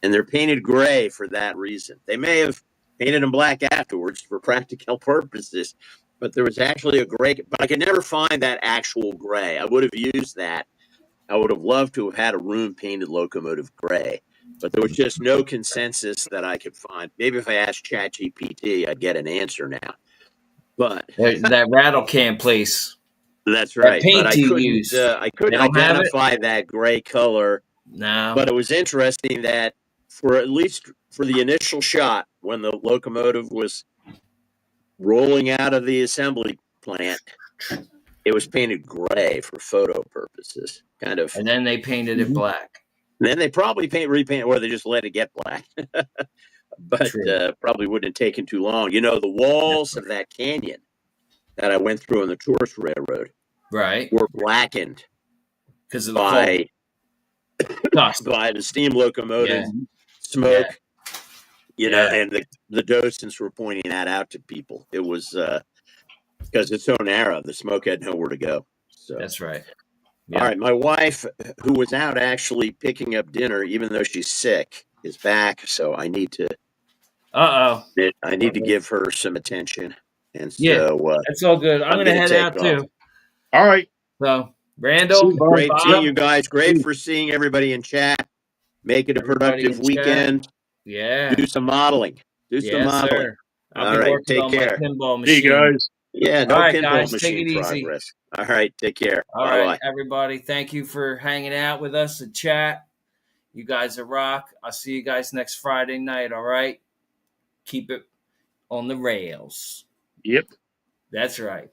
And they're painted gray for that reason. They may have painted them black afterwards for practical purposes, but there was actually a gray. But I could never find that actual gray. I would have used that. I would have loved to have had a room painted locomotive gray, but there was just no consensus that I could find. Maybe if I asked ChatGPT, I'd get an answer now. But that rattle can place. That's right. Paint but I couldn't identify that gray color. No. But it was interesting that at least for the initial shot, when the locomotive was rolling out of the assembly plant, it was painted gray for photo purposes, kind of. And then they painted it black. And then they probably repaint, or they just let it get black. But probably wouldn't have taken too long. The walls of that canyon that I went through on the tourist railroad, were blackened because of by the steam locomotive smoke. And the docents were pointing that out to people. It was because it's so narrow, the smoke had nowhere to go. So that's right. Yeah. All right, my wife, who was out actually picking up dinner, even though she's sick, is back. So I need to. I need to give her some attention. And so that's all good. I'm going to head out too. All right. So Randall, great seeing you guys. Great for seeing everybody in chat. Make it a productive weekend. Yeah. Do some modeling. Sir. All right. Take care. Pinball machine. See you guys. Yeah. No pinball guys, machine take it progress. easy. All right. Take care. All right, everybody. Thank you for hanging out with us in chat. You guys are rock. I'll see you guys next Friday night. All right. Keep it on the rails. Yep. That's right.